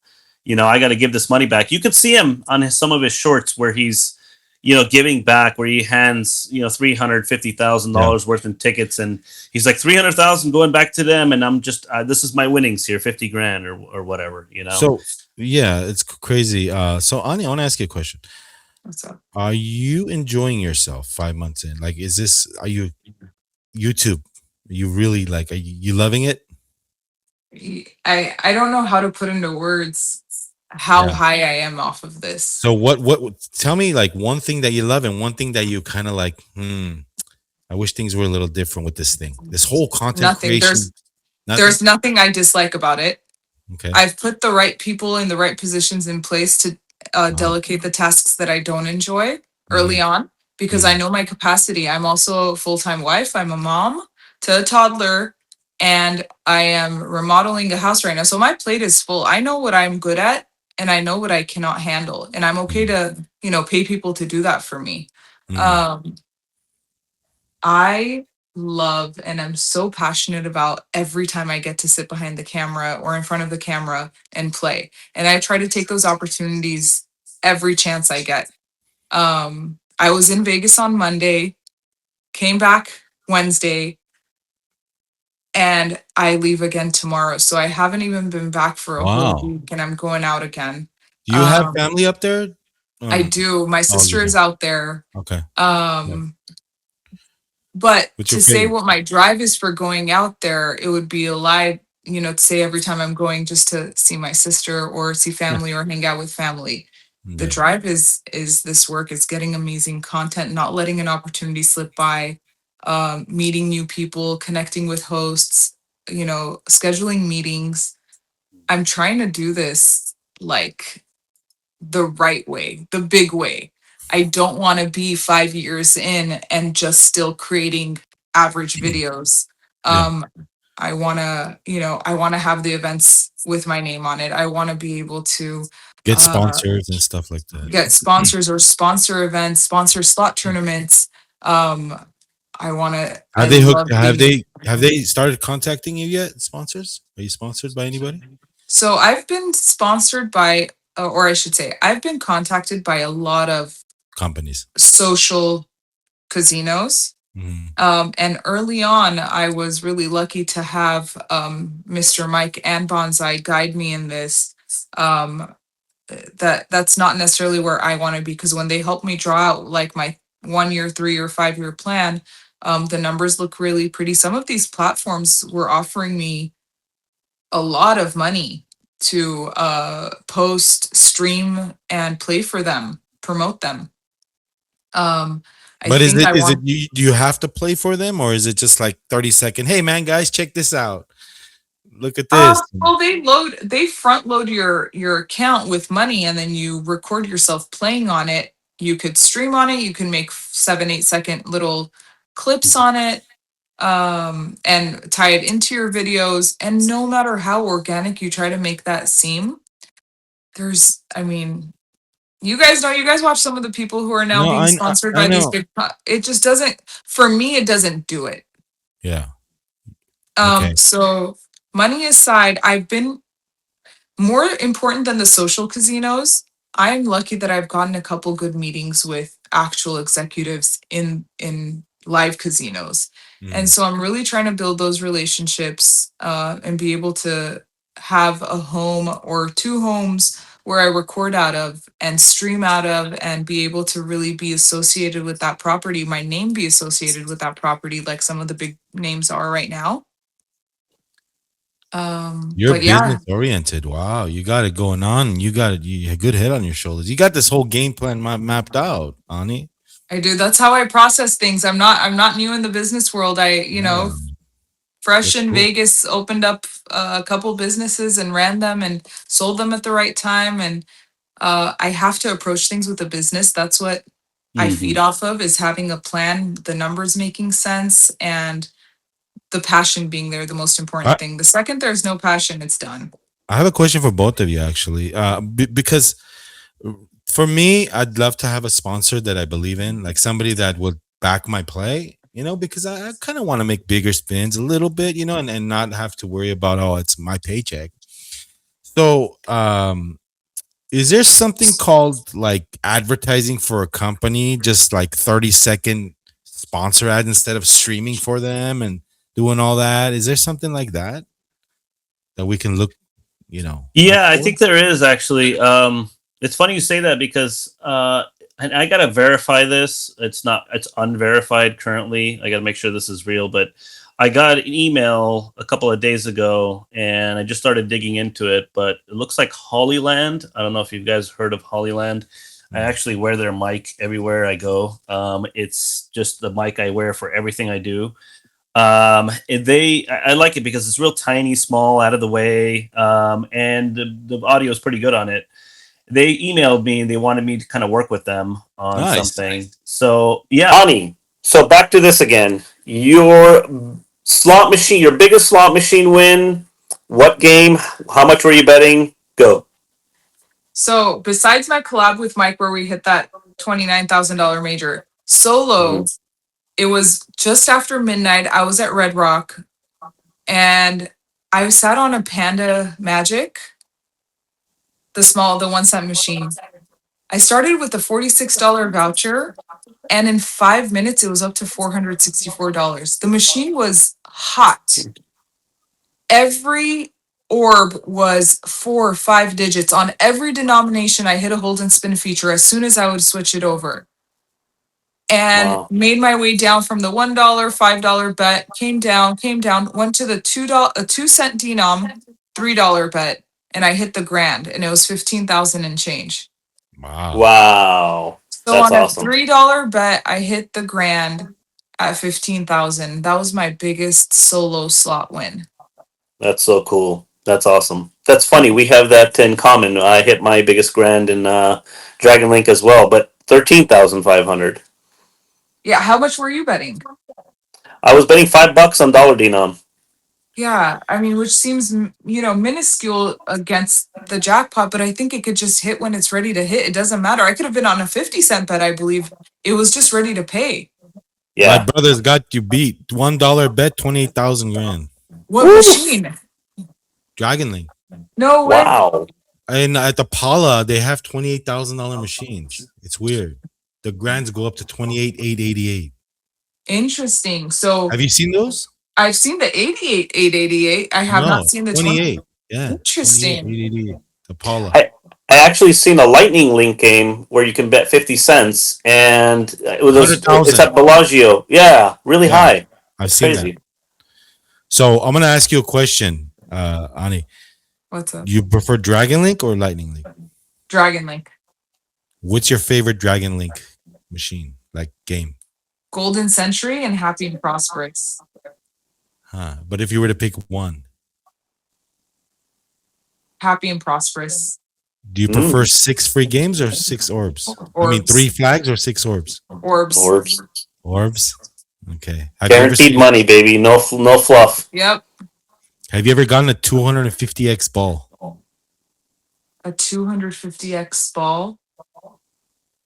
I got to give this money back. You could see him on some of his shorts where he's, giving back where he hands Yeah. $350,000 worth in tickets, and he's like 300,000 going back to them, and I'm just this is my winnings here, 50 grand or whatever. So yeah, it's crazy. So Ani, I want to ask you a question. What's up? Are you enjoying yourself 5 months in? Like, are you YouTube? You really like? Are you loving it? I don't know how to put into words how Yeah. high I am off of this. So what? Tell me like one thing that you love and one thing that you kind of like. I wish things were a little different with this thing. This whole content Nothing. creation. Nothing. There's nothing I dislike about it. Okay. I've put the right people in the right positions in place to delegate the tasks that I don't enjoy early on, because I know my capacity. I'm also a full-time wife. I'm a mom to a toddler, and I am remodeling a house right now. So my plate is full. I know what I'm good at, and I know what I cannot handle. And I'm okay to, pay people to do that for me. I love and I'm so passionate about every time I get to sit behind the camera or in front of the camera and play. And I try to take those opportunities every chance I get. I was in Vegas on Monday, came back Wednesday, and I leave again tomorrow. So I haven't even been back for a whole Wow. week, and I'm going out again. Do you have family up there? I do. My sister is out there. Okay. But What's to your say favorite? what my drive is for going out there, it would be a lie, to say every time I'm going just to see my sister or see family or hang out with family. The Yeah. drive is this work, is getting amazing content, not letting an opportunity slip by, meeting new people, connecting with hosts, scheduling meetings. I'm trying to do this like the right way, the big way. I don't want to be 5 years in and just still creating average videos. Yeah. I want to, I want to have the events with my name on it. I want to be able to Get sponsors and stuff like that. get sponsors or sponsor events, sponsor slot tournaments. I want to. Have they hooked? Have they started contacting you yet? Sponsors? Are you sponsored by anybody? So I've been sponsored by, or I should say, I've been contacted by a lot of Companies. social casinos. And early on, I was really lucky to have Mr. Mike and Bonsai guide me in this. That's not necessarily where I want to be, because when they help me draw out like my 1 year, 3 or 5 year plan, the numbers look really pretty. Some of these platforms were offering me a lot of money to post, stream, and play for them, promote them. But is it do you have to play for them, or is it just like 30-second? Hey man, guys, check this out. Look at this. Well, they front load your account with money, and then you record yourself playing on it. You could stream on it. You can make 7-8 second little clips on it, and tie it into your videos. And no matter how organic you try to make that seem, you guys watch some of the people who are now No, being sponsored I by these know. big. It just doesn't. For me, it doesn't do it. Yeah. Okay. So money aside, I've been more important than the social casinos. I'm lucky that I've gotten a couple good meetings with actual executives in live casinos. And so I'm really trying to build those relationships, and be able to have a home or two homes where I record out of and stream out of, and be able to really be associated with that property, my name be associated with that property, like some of the big names are right now. You're But yeah, business oriented. Wow, you got it going on. You got a good head on your shoulders. You got this whole game plan mapped out, Ani. I do. That's how I process things. I'm not new in the business world. Fresh That's in cool. Vegas, opened up a couple businesses and ran them and sold them at the right time. And I have to approach things with a business. That's what I feed off of, is having a plan, the numbers making sense, and the passion being there, the most important thing. The second there's no passion, it's done. I have a question for both of you, actually, because for me, I'd love to have a sponsor that I believe in, like somebody that would back my play, because I kind of want to make bigger spins a little bit, and not have to worry about, oh, it's my paycheck. So, Is there something called like advertising for a company, just like 30-second sponsor ad instead of streaming for them and doing all that? Is there something like that that we can look Yeah, I for? think there is actually. It's funny you say that because and I gotta verify this. It's unverified currently. I gotta make sure this is real. But I got an email a couple of days ago, and I just started digging into it. But it looks like Hollyland. I don't know if you guys heard of Hollyland. I Mm. actually wear their mic everywhere I go. It's just the mic I wear for everything I do. I like it because it's real tiny, small, out of the way, and the audio is pretty good on it. They emailed me and they wanted me to kind of work with them on Nice. something. So yeah, Ani, so back to this again. Your slot machine, your biggest slot machine win. What game? How much were you betting? Go. So besides my collab with Mike, where we hit that $29,000 major Mhm. solo, it was just after midnight. I was at Red Rock and I sat on a Panda Magic, the 1 cent machine. I started with a $46 voucher, and in 5 minutes, it was up to $464. The machine was hot. Every orb was 4 or 5 digits. On every denomination, I hit a hold and spin feature as soon as I would switch it over. And Wow. made my way down from the $1, $5 bet, came down, went to the a 2 cent denom, $3 bet, and I hit the grand, and it was 15,000 and change. Wow. Wow. So That's on a awesome. $3 bet, I hit the grand at 15,000. That was my biggest solo slot win. That's so cool. That's awesome. That's funny. We have that in common. I hit my biggest grand in Dragon Link as well, but 13,500. Yeah, how much were you betting? I was betting $5 on dollar denom. Yeah, I mean, which seems, minuscule against the jackpot, but I think it could just hit when it's ready to hit. It doesn't matter. I could have been on a 50-cent bet, I believe. It was just ready to pay. My Yeah. brothers got you beat. $1 bet, 28,000 grand. What Woof. machine? Dragon Link. No way. Wow. And at the Paula, they have $28,000 machines. It's weird. The grands go up to 28,888. Interesting. So Have you seen those? I've seen the 88,888. I have No, not seen the 28. 20. Yeah. Interesting. 28,888. The Paula. I actually seen a Lightning Link game where you can bet 50 cents, and it's 100,000. at Bellagio. Yeah, really Yeah, high. I've It's seen that. crazy. So I'm gonna ask you a question, Ani. What's up? Do you prefer Dragon Link or Lightning Link? Dragon Link. What's your favorite Dragon Link machine, like game? Golden Century and Happy and Prosperous. Huh. But if you were to pick one, Happy and Prosperous. do you prefer 6 free games or 6 orbs? I mean, Orbs. 3 flags or 6 orbs? Orbs. Orbs. Orbs. Okay. Have you ever Guaranteed seen, money, baby. No fluff. Yep. Have you ever gotten a 250x ball? A 250x ball.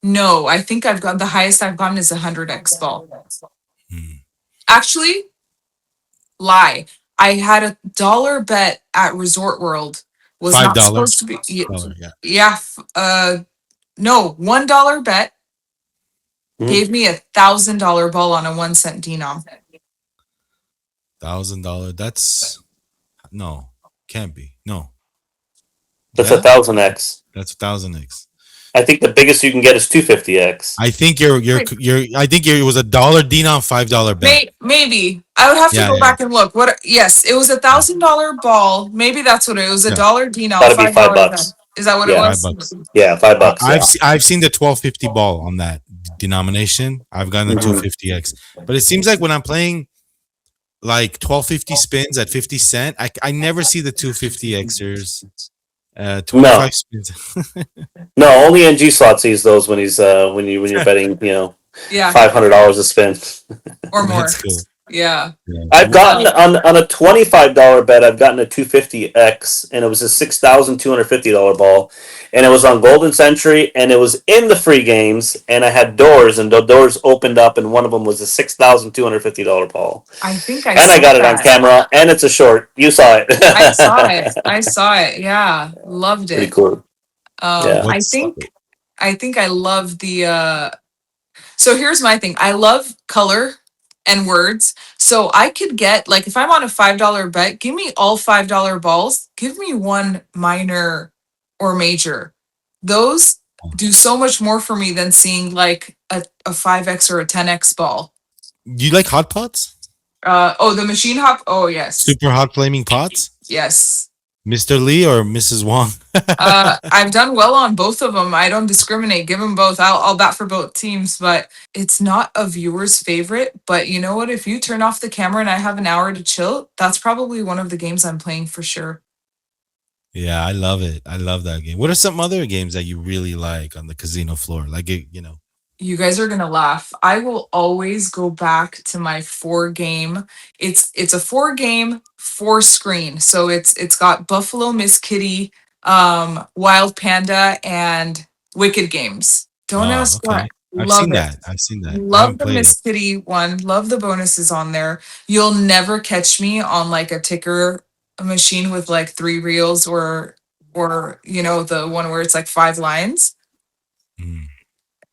No, I think I've got the highest I've gotten is a 100x ball. Hmm. Actually, lie. I had a dollar bet at Resort World. Was not $5. supposed to be. $1, yeah. Yeah. No, $1 bet Mhm. gave me $1,000 ball on a 1 cent denom. $1,000. That's no, can't be. No. That's Yeah? 1,000x. That's 1,000x. I think the biggest you can get is 250x. I think I think it was $1 denom, $5 bet. Maybe I would have to Yeah, go yeah. back and look. What? Yes, it was $1,000 ball. Maybe that's what it was. A Yeah. dollar denom, Gotta be $5 $5. bet. Is that what Yeah. it was? $5. Yeah, $5. I've seen the 1250 ball on that denomination. I've gotten the Mhm. 250x, but it seems like when I'm playing like 1250 spins at 50 cent, I never see the 250xers. 25 spins. No, only NG slot sees those when he's when you're betting, Yeah, $500 a spin. or more. That's cool. Yeah. Yeah. I've gotten on a $25 bet. I've gotten a 250x, and it was a $6,250 ball, and it was on Golden Century, and it was in the free games, and I had doors, and the doors opened up, and one of them was a $6,250 ball, I think and I got it on camera, and it's a short. You saw it. I saw it. I saw it. Yeah, loved Pretty it. cool. Yeah. I think I love the so here's my thing. I love color and words. So I could get like if I'm on a $5 bet, give me all $5 balls. Give me one minor or major. Those do so much more for me than seeing like a 5x or a 10x ball. You like hot pots? Oh, the machine hop. Oh yes. Super hot flaming pots? Yes. Mr. Lee or Mrs. Wong? I've done well on both of them. I don't discriminate. Give them both. I'll bat for both teams, but it's not a viewer's favorite. But you know what? If you turn off the camera and I have an hour to chill, that's probably one of the games I'm playing for sure. Yeah, I love it. I love that game. What are some other games that you really like on the casino floor? Like, You guys are gonna laugh. I will always go back to my 4 game. It's a 4 game, 4 screen. So it's got Buffalo Miss Kitty, Wild Panda, and Wicked Games. Don't oh, ask okay. why. I've Love seen it. that. I've seen that. I Love haven't the played it. Miss Kitty one. Love the bonuses on there. You'll never catch me on like a ticker machine with like 3 reels or the one where it's like 5 lines. Mm.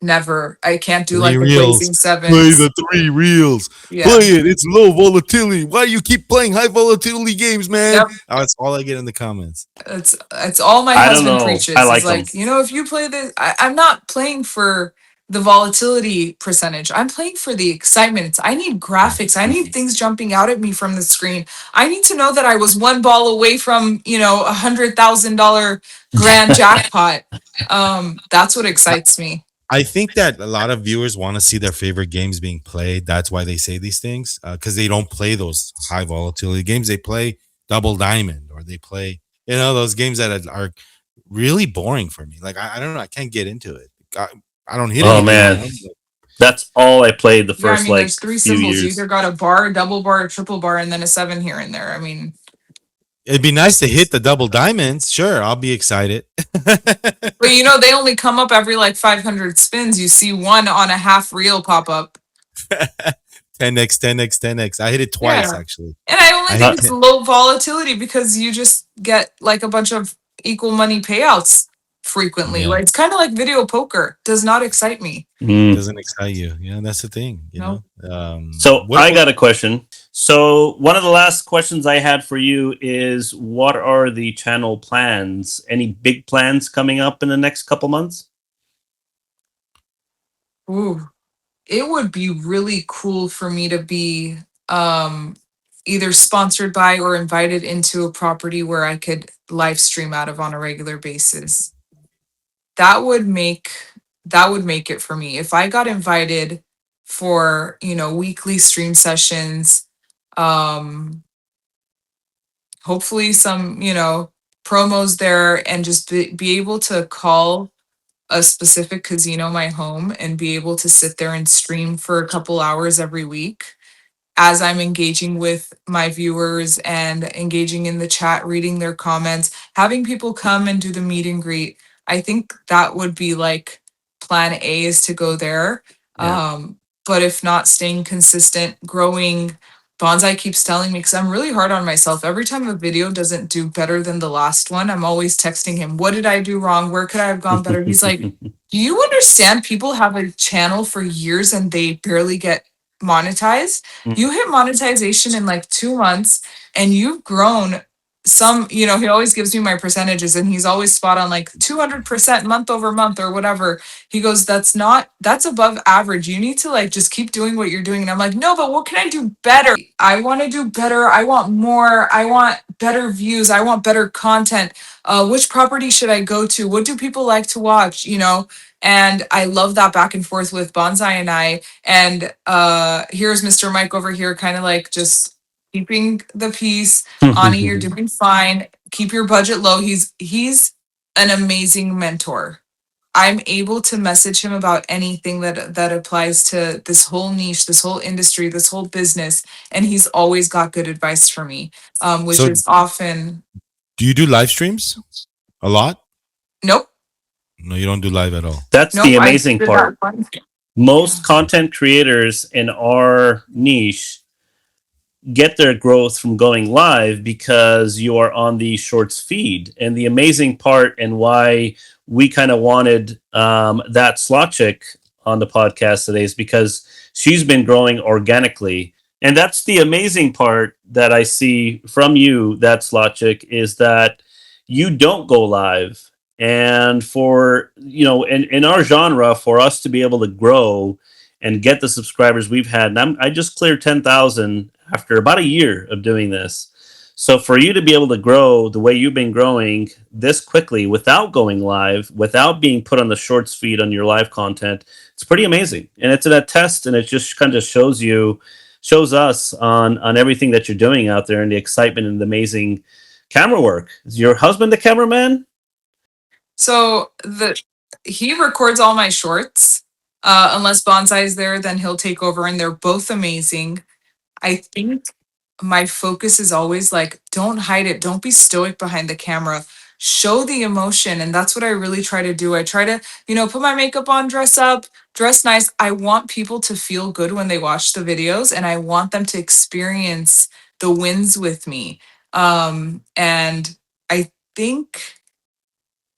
Never. I can't do Three like the reels. blazing Play sevens. the 3 reels. Yeah. Play it. It's low volatility. Why do you keep playing high volatility games, man? Yep. Oh, that's all I get in the comments. It's all my I don't husband know. preaches. I like He's like, them. if you play this, I'm not playing for the volatility percentage. I'm playing for the excitement. I need graphics. I need things jumping out at me from the screen. I need to know that I was 1 ball away from, $100,000 grand jackpot. That's what excites me. I think that a lot of viewers want to see their favorite games being played. That's why they say these things, because they don't play those high volatility games. They play Double Diamond, or they play, those games that are really boring for me. Like, I don't know. I can't get into it. I don't hit Oh, anything man. on them. That's all I played the Yeah, I first mean, there's 3 few symbols. You years. either got a bar, a double bar, a triple bar, and then a 7 here and there. I mean, It'd be nice to hit the double diamonds. Sure, I'll be excited. but they only come up every like 500 spins. You see one on a half reel pop up. 10x, 10x, 10x. I hit it twice, Yeah. actually. And I only I think hit it's it. low volatility because you just get like a bunch of equal money payouts frequently. Yeah. Like it's kind of like video poker. Does not excite me. Doesn't excite you. Yeah, that's the thing. No. So I got a question. So one of the last questions I had for you is, what are the channel plans? Any big plans coming up in the next couple months? Ooh, it would be really cool for me to be either sponsored by or invited into a property where I could live stream out of on a regular basis. That would make it for me. If I got invited for, weekly stream sessions, hopefully some, promos there, and just be able to call a specific casino my home and be able to sit there and stream for a couple hours every week as I'm engaging with my viewers and engaging in the chat, reading their comments, having people come and do the meet and greet. I think that would be like plan A, is to go there. Yeah. But if not, staying consistent, growing. Bonsai keeps telling me, because I'm really hard on myself. Every time a video doesn't do better than the last one, I'm always texting him, what did I do wrong? Where could I have gone better? He's like, do you understand people have a channel for years and they barely get monetized? You hit monetization in like 2 months and you've grown some, he always gives me my percentages and he's always spot on, like 200% month over month or whatever. He goes, that's above average. You need to like just keep doing what you're doing. And I'm like, no, but what can I do better? I want to do better. I want more. I want better views. I want better content. Which property should I go to? What do people like to watch? And I love that back and forth with Bonsai and I. And here's Mr. Mike over here, kind of like just keeping the peace. Ani, you're doing fine. Keep your budget low. He's an amazing mentor. I'm able to message him about anything that applies to this whole niche, this whole industry, this whole business, and he's always got good advice for me, which So- is often. Do you do live streams a lot? Nope. No, you don't do live at all. That's Nope, the I amazing did part. that one. Most content creators in our niche get their growth from going live because you are on the shorts feed. And the amazing part, and why we kind of wanted that slot chick on the podcast today is because she's been growing organically. And that's the amazing part that I see from you, that slot chick, is that you don't go live. And for, in our genre, for us to be able to grow and get the subscribers we've had, and I just cleared 10,000 after about a year of doing this. So for you to be able to grow the way you've been growing this quickly without going live, without being put on the shorts feed on your live content, it's pretty amazing. And it's a test, and it just kind of shows us on everything that you're doing out there and the excitement and the amazing camera work. Is your husband the cameraman? So he records all my shorts. Unless Bonsai's there, then he'll take over, and they're both amazing. I think my focus is always like, don't hide it. Don't be stoic behind the camera. Show the emotion. And that's what I really try to do. I try to, put my makeup on, dress up, dress nice. I want people to feel good when they watch the videos, and I want them to experience the wins with me. And I think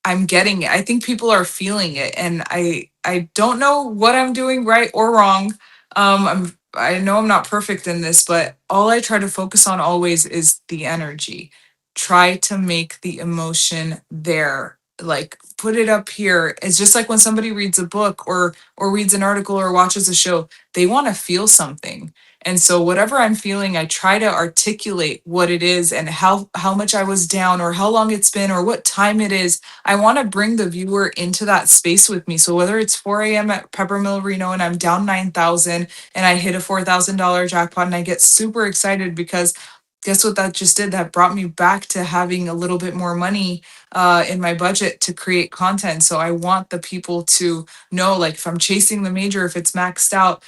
I'm getting it. I think people are feeling it, and I don't know what I'm doing right or wrong. I know I'm not perfect in this, but all I try to focus on always is the energy. Try to make the emotion there. Like, put it up here. It's just like when somebody reads a book or reads an article or watches a show, they want to feel something. And so whatever I'm feeling, I try to articulate what it is and how much I was down or how long it's been or what time it is. I want to bring the viewer into that space with me. So whether it's 4 a.m. at Peppermill Reno and I'm down 9,000 and I hit a $4,000 jackpot and I get super excited because guess what that just did? That brought me back to having a little bit more money in my budget to create content. So I want the people to know, like, if I'm chasing the major, if it's maxed out,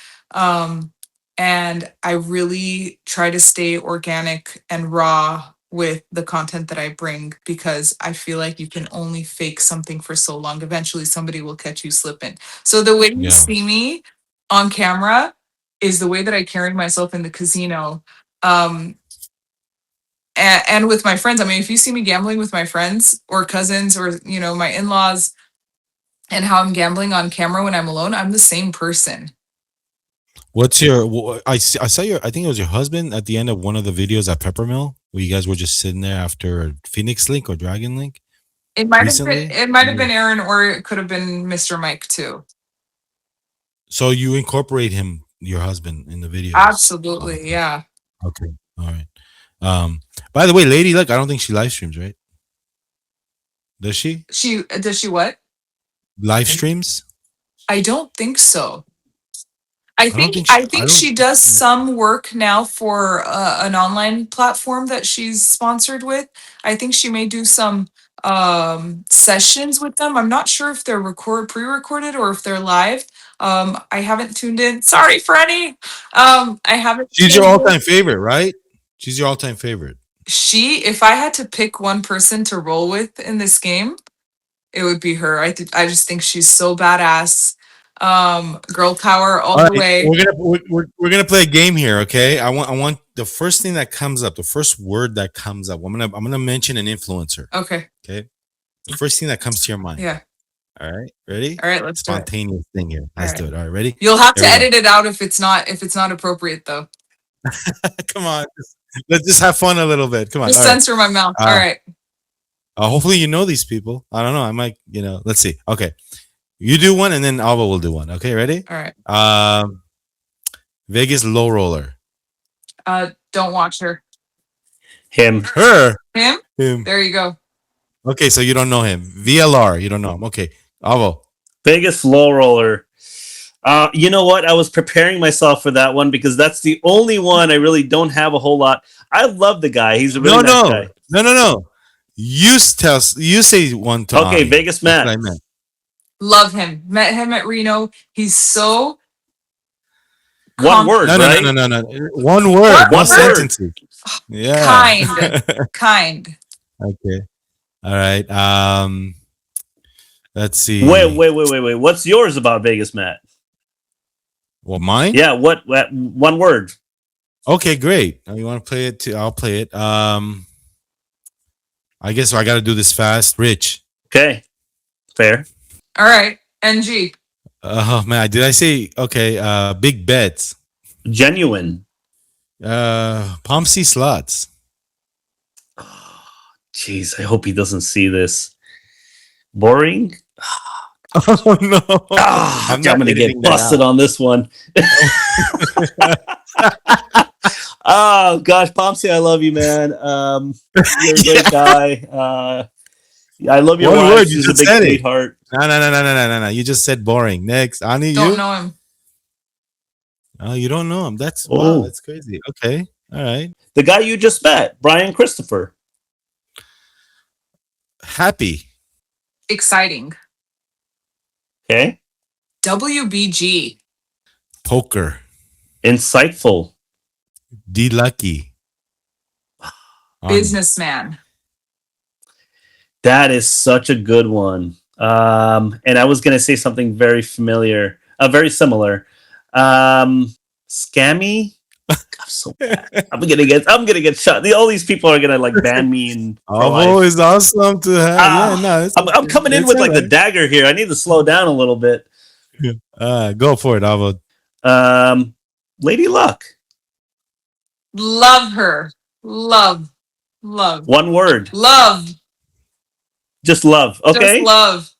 and I really try to stay organic and raw with the content that I bring, because I feel like you can only fake something for so long. Eventually somebody will catch you slipping. So the way you Yeah. see me on camera is the way that I carry myself in the casino. And with my friends, I mean, if you see me gambling with my friends or cousins or, my in-laws, and how I'm gambling on camera when I'm alone, I'm the same person. What's your? I saw your. I think it was your husband at the end of one of the videos at Peppermill, where you guys were just sitting there after Phoenix Link or Dragon Link. It might Recently? have been. It might have been Aaron, or it could have been Mr. Mike too. So you incorporate him, your husband, in the videos. Absolutely, yeah. Okay. All right. By the way, Lady Luck, I don't think she live streams, right? Does she? Does she what? Live streams? I don't think so. I don't think think she- she does some work now for an online platform that she's sponsored with. I think she may do some sessions with them. I'm not sure if they're pre-recorded or if they're live. I haven't tuned in. Sorry, Franny. I haven't. She's your tuned in. all-time favorite, right? She's your all-time favorite. If I had to pick one person to roll with in this game, it would be her. I just think she's so badass. Girl power all the way. We're gonna play a game here, okay? I want the first thing that comes up, the first word that comes up. I'm gonna mention an influencer. Okay. Okay. The first thing that comes to your mind. Yeah. All right. Ready? All right, let's do it. Spontaneous thing here. Let's All do it. All right, ready? You'll have to Here we edit it out if it's not appropriate though. Come on. Let's just have fun a little bit. Come on. Just All right. censor my mouth. All right. Hopefully you know these people. I don't know. I might, let's see. Okay. You do one and then Alva will do one. Okay, ready? All right. Vegas low roller. Don't watch her. Him. Her. Him? Him. There you go. Okay, so you don't know him. VLR, you don't know him. Okay. Alva. Biggest low roller. You know what? I was preparing myself for that one because that's the only one I really don't have a whole lot. I love the guy. He's a really nice guy. No. You say one to Okay, Avi. Vegas That's Matt. what I meant. Love him. Met him at Reno. He's so One word, No. right? No. One word. One No word. sentences. Yeah. kind. Okay. All right. Let's see. Wait. What's yours about Vegas Matt? Well, mine? Yeah, what one word? Okay, great. You want to play it too? I'll play it. I guess I got to do this fast. Rich. Okay. Fair. All right. NG. Oh man, did I say okay? Big bets. Genuine. Pomsy slots. Jeez, I hope he doesn't see this. Boring. Oh no! I'm not gonna editing get that busted out. on this one. Oh gosh, Pomsy, I love you, man. You're a great guy. I love your One wife. word, you She's a just big said it. sweetheart. No. You just said boring. Next, Ani, Don't you? know him. Oh, you don't know him. Wow, Oh, that's crazy. Okay, all right. the guy you just met, Brian Christopher. Happy. Exciting. Okay, WBG. Poker. insightful. D Lucky. Ani. Businessman. That is such a good one. And I was gonna say something very familiar, very similar. Scammy. I'm so bad. I'm gonna get shot. All these people are gonna like ban me and for Avo life. is awesome to have. Ah, Yeah, no, it's I'm coming in it's with all like the right. dagger here. I need to slow down a little bit. Go for it, Avo. Lady Luck. Love her. Love. One word. Love. Just love. Just Okay. love.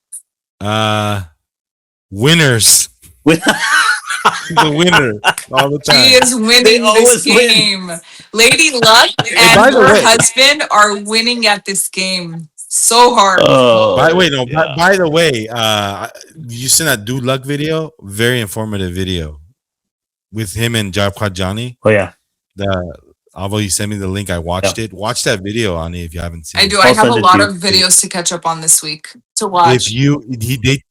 Winners. The winner all the She time. is winning They this always win. game. Lady Luck Hey, by and the her way, husband are winning at this game so hard. Oh, yeah. by the way, you seen that Dude Luck video? Very informative video with him and Jackpot Johnny. Oh yeah. The Avo, you sent me the link. I watched it. Watch that video, Ani, if you haven't seen I it. do. I'll I have send a it lot to of you. videos to catch up on this week to If watch.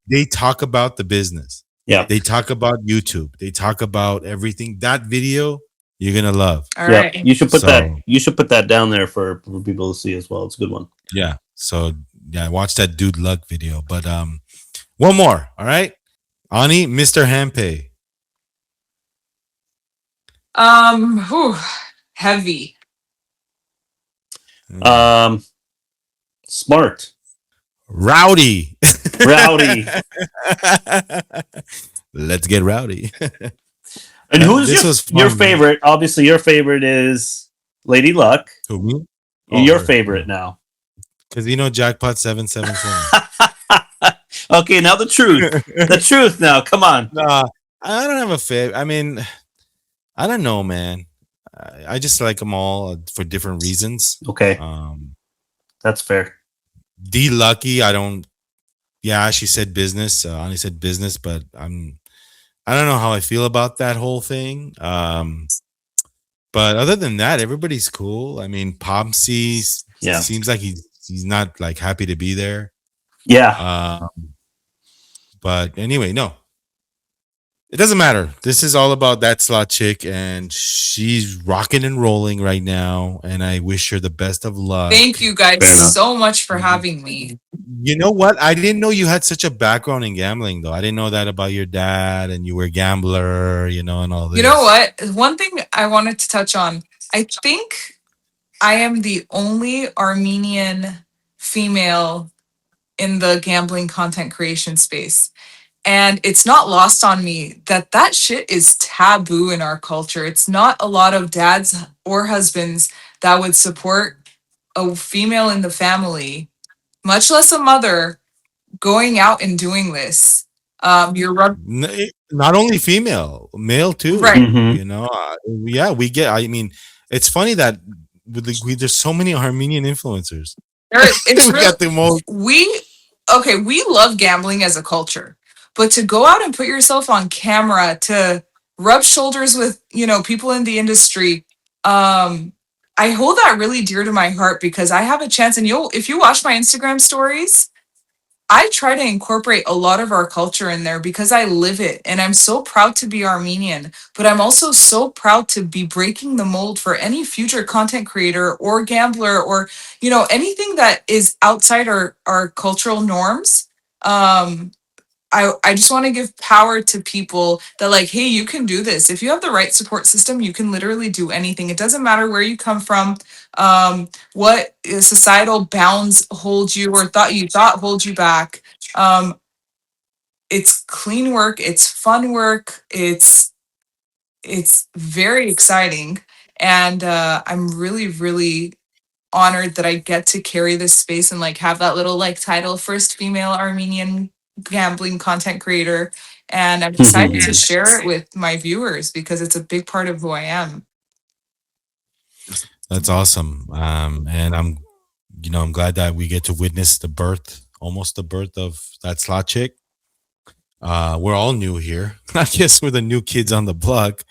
they talk about the business. Yeah. They talk about YouTube. They talk about everything. That video you're gonna love. All Yeah. right. You should put that. So- You should put that down there for people to see as well. It's a good one. Yeah. So yeah, watch that Dude Luck video. But one more. All right. Ani, Mr. Hampe. Whew, heavy. Smart. Rowdy. Rowdy. Let's get rowdy. And who's This was your fun, favorite? Obviously, your favorite is Lady Luck. Who, me? And your her. favorite now. Casino Jackpot 777. Okay, now the truth. The truth now. Come on. Nah, I don't have a favorite. I mean, I don't know, man. I just like them all for different reasons. Okay, that's fair. D Lucky, I don't. Yeah, she said business. Ani said business, but I don't know how I feel about that whole thing. But other than that, everybody's cool. I mean, Pomsy seems like he's not like happy to be there. Yeah. But anyway, no. It doesn't matter. This is all about that slot chick, and she's rocking and rolling right now. And I wish her the best of luck. Thank you Fair enough. guys so much for having me. You know what? I didn't know you had such a background in gambling, though. I didn't know that about your dad, and you were a gambler, and all this. You know what? One thing I wanted to touch on. I think I am the only Armenian female in the gambling content creation space. And it's not lost on me that shit is taboo in our culture. It's not a lot of dads or husbands that would support a female in the family, much less a mother, going out and doing this. Not only female, male too. Right. Mhm. Yeah, we get. I mean, it's funny that there's so many Armenian influencers. It's We got the most. we love gambling as a culture, but to go out and put yourself on camera to rub shoulders with people in the industry, I hold that really dear to my heart because I have a chance. And if you watch my Instagram stories, I try to incorporate a lot of our culture in there because I live it, and I'm so proud to be Armenian, but I'm also so proud to be breaking the mold for any future content creator or gambler or, anything that is outside our cultural norms. I just want to give power to people that hey, you can do this. If you have the right support system, you can literally do anything. It doesn't matter where you come from, what societal bounds hold you or thought hold you back. It's clean work, it's fun work, it's very exciting, and I'm really honored that I get to carry this space and like have that little like title, first female Armenian gambling content creator, and I'm excited to share it with my viewers because it's a big part of who I am. That's awesome. And I'm glad that we get to witness almost the birth of that slot chick. We're all new here. I guess we're the new kids on the block,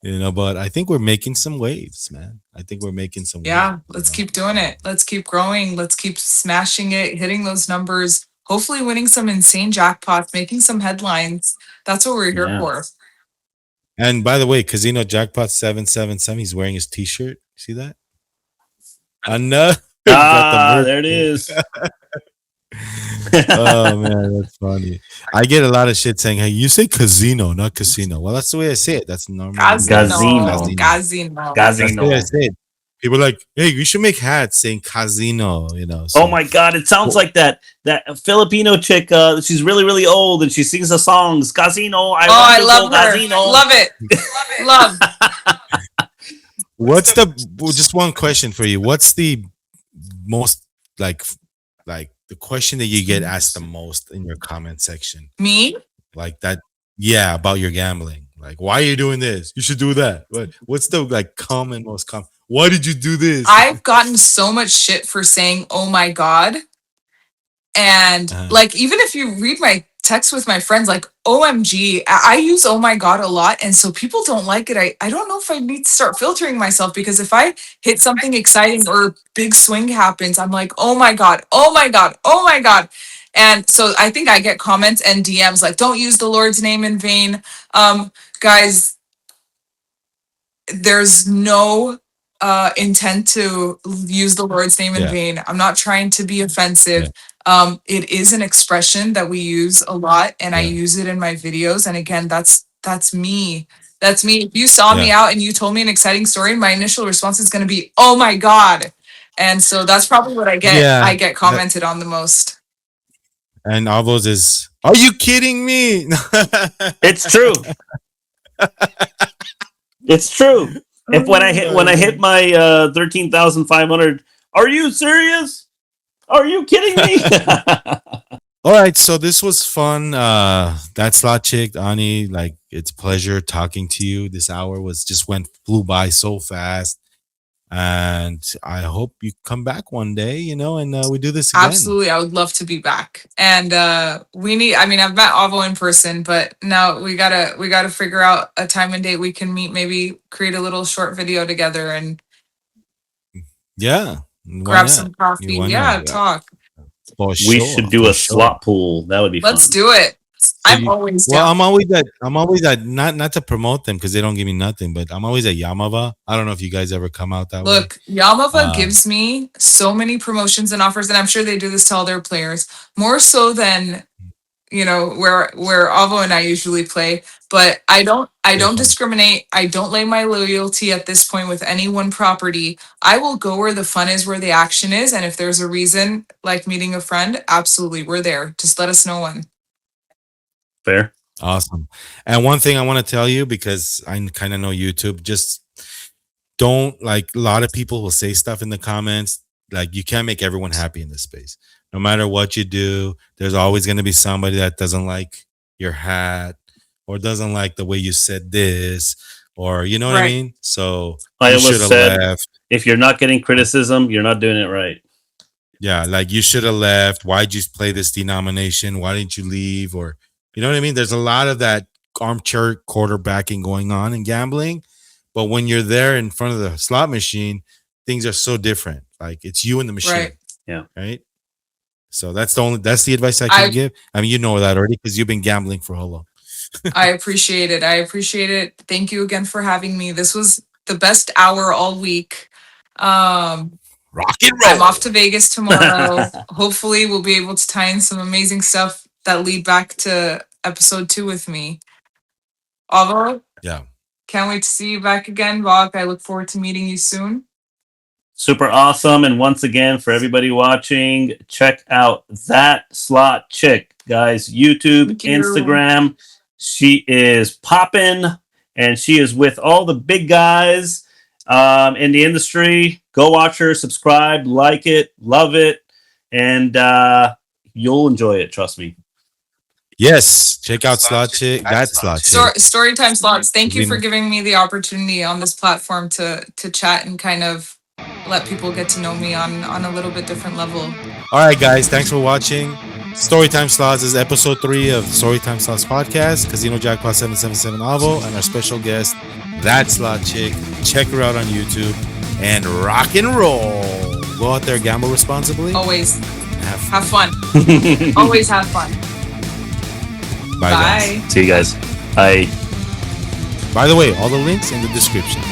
but I think we're making some waves, man. I think we're making some Yeah, waves. let's keep doing it. Let's keep growing. Let's keep smashing it, hitting those numbers, hopefully winning some insane jackpots, making some headlines. That's what we're here for. And by the way, Casino Jackpot 777, he's wearing his t-shirt. See that? Another there it is. Oh man, that's funny. I get a lot of shit saying, "Hey, you say casino, not casino." Well, that's the way I say it. That's normal. Casino. That's the way I say it. People are like, "Hey, you should make hats saying casino." Oh my god, it sounds like that Filipino chick. She's really old and she sings the songs. Casino. I love her. Casino. Love it. Love. What's just one question for you? What's the most like the question that you get asked the most in your comment section? Me? Like that? Yeah, about your gambling. Like, why are you doing this? You should do that. What's the most common? Why did you do this? I've gotten so much shit for saying, "Oh my god," and like even if you read my text with my friends, like OMG, I use "oh my god" a lot, and so people don't like it. I don't know if I need to start filtering myself, because if I hit something exciting or a big swing happens, I'm like, "Oh my god, oh my god, oh my god." And so I think I get comments and DMs like, "Don't use the Lord's name in vain." Guys, there's no intent to use the Lord's name in vain. I'm not trying to be offensive. It is an expression that we use a lot, and I use it in my videos. And again, that's me. That's me. If you saw me out and you told me an exciting story, my initial response is going to be, "Oh my god." And so that's probably what I get. Yeah, I get commented on the most. And Avos is, "Are you kidding me?" It's true. It's true. If when I hit my 13,500, are you serious? Are you kidding me? All right, so this was fun. That slot chick, Ani, like, it's a pleasure talking to you. This hour flew by so fast. And I hope you come back one day, and we do this again. Absolutely. I would love to be back. And I've met Avo in person, but now we gotta figure out a time and date we can meet, maybe create a little short video together and grab some coffee. Talk. We should do a slot pool. That would be fun. Let's do it. I'm always down. I'm always at not to promote them because they don't give me nothing, but I'm always at Yamava. I don't know if you guys ever come out that way. Look, Yamava gives me so many promotions and offers, and I'm sure they do this to all their players, more so than where Avo and I usually play. But I don't discriminate. I don't lay my loyalty at this point with any one property. I will go where the fun is, where the action is, and if there's a reason, like meeting a friend, absolutely, we're there. Just let us know when. Fair. Awesome. And one thing I want to tell you, because I kind of know YouTube, just don't, like, a lot of people will say stuff in the comments. Like, you can't make everyone happy in this space. No matter what you do, there's always going to be somebody that doesn't like your hat or doesn't like the way you said this, or what I mean? So I almost said, left. If you're not getting criticism, you're not doing it right. Yeah, like, you should have left. Why'd you play this denomination? Why didn't you leave? Or, you know what I mean? There's a lot of that armchair quarterbacking going on in gambling. But when you're there in front of the slot machine, things are so different. Like, it's you and the machine. Right. Yeah. Right. So that's the advice I can give. I mean, you know that already because you've been gambling for how long. I appreciate it. Thank you again for having me. This was the best hour all week. Rock and roll. I'm off to Vegas tomorrow. Hopefully we'll be able to tie in some amazing stuff that lead back to episode 2 with me. Avo? Yeah. Can't wait to see you back again, Vok. I look forward to meeting you soon. Super awesome. And once again, for everybody watching, check out That Slot Chick, guys. YouTube, Thank you. Instagram. She is popping, and she is with all the big guys in the industry. Go watch her, subscribe, like it, love it, and you'll enjoy it. Trust me. Yes, check out Slot Chick. That Slot Chick. Storytime Slots. Thank you for We- giving me the opportunity on this platform to chat and kind of let people get to know me on a little bit different level. All right, guys. Thanks for watching. Storytime Slots is episode 3 of Storytime Slots podcast. Casino Jackpot 777 Avo and our special guest, That Slot Chick. Check her out on YouTube and rock and roll. Go out there, gamble responsibly. Always and have fun. have fun. Always have fun. Bye, guys. Bye. See you guys. Bye. By the way, all the links in the description.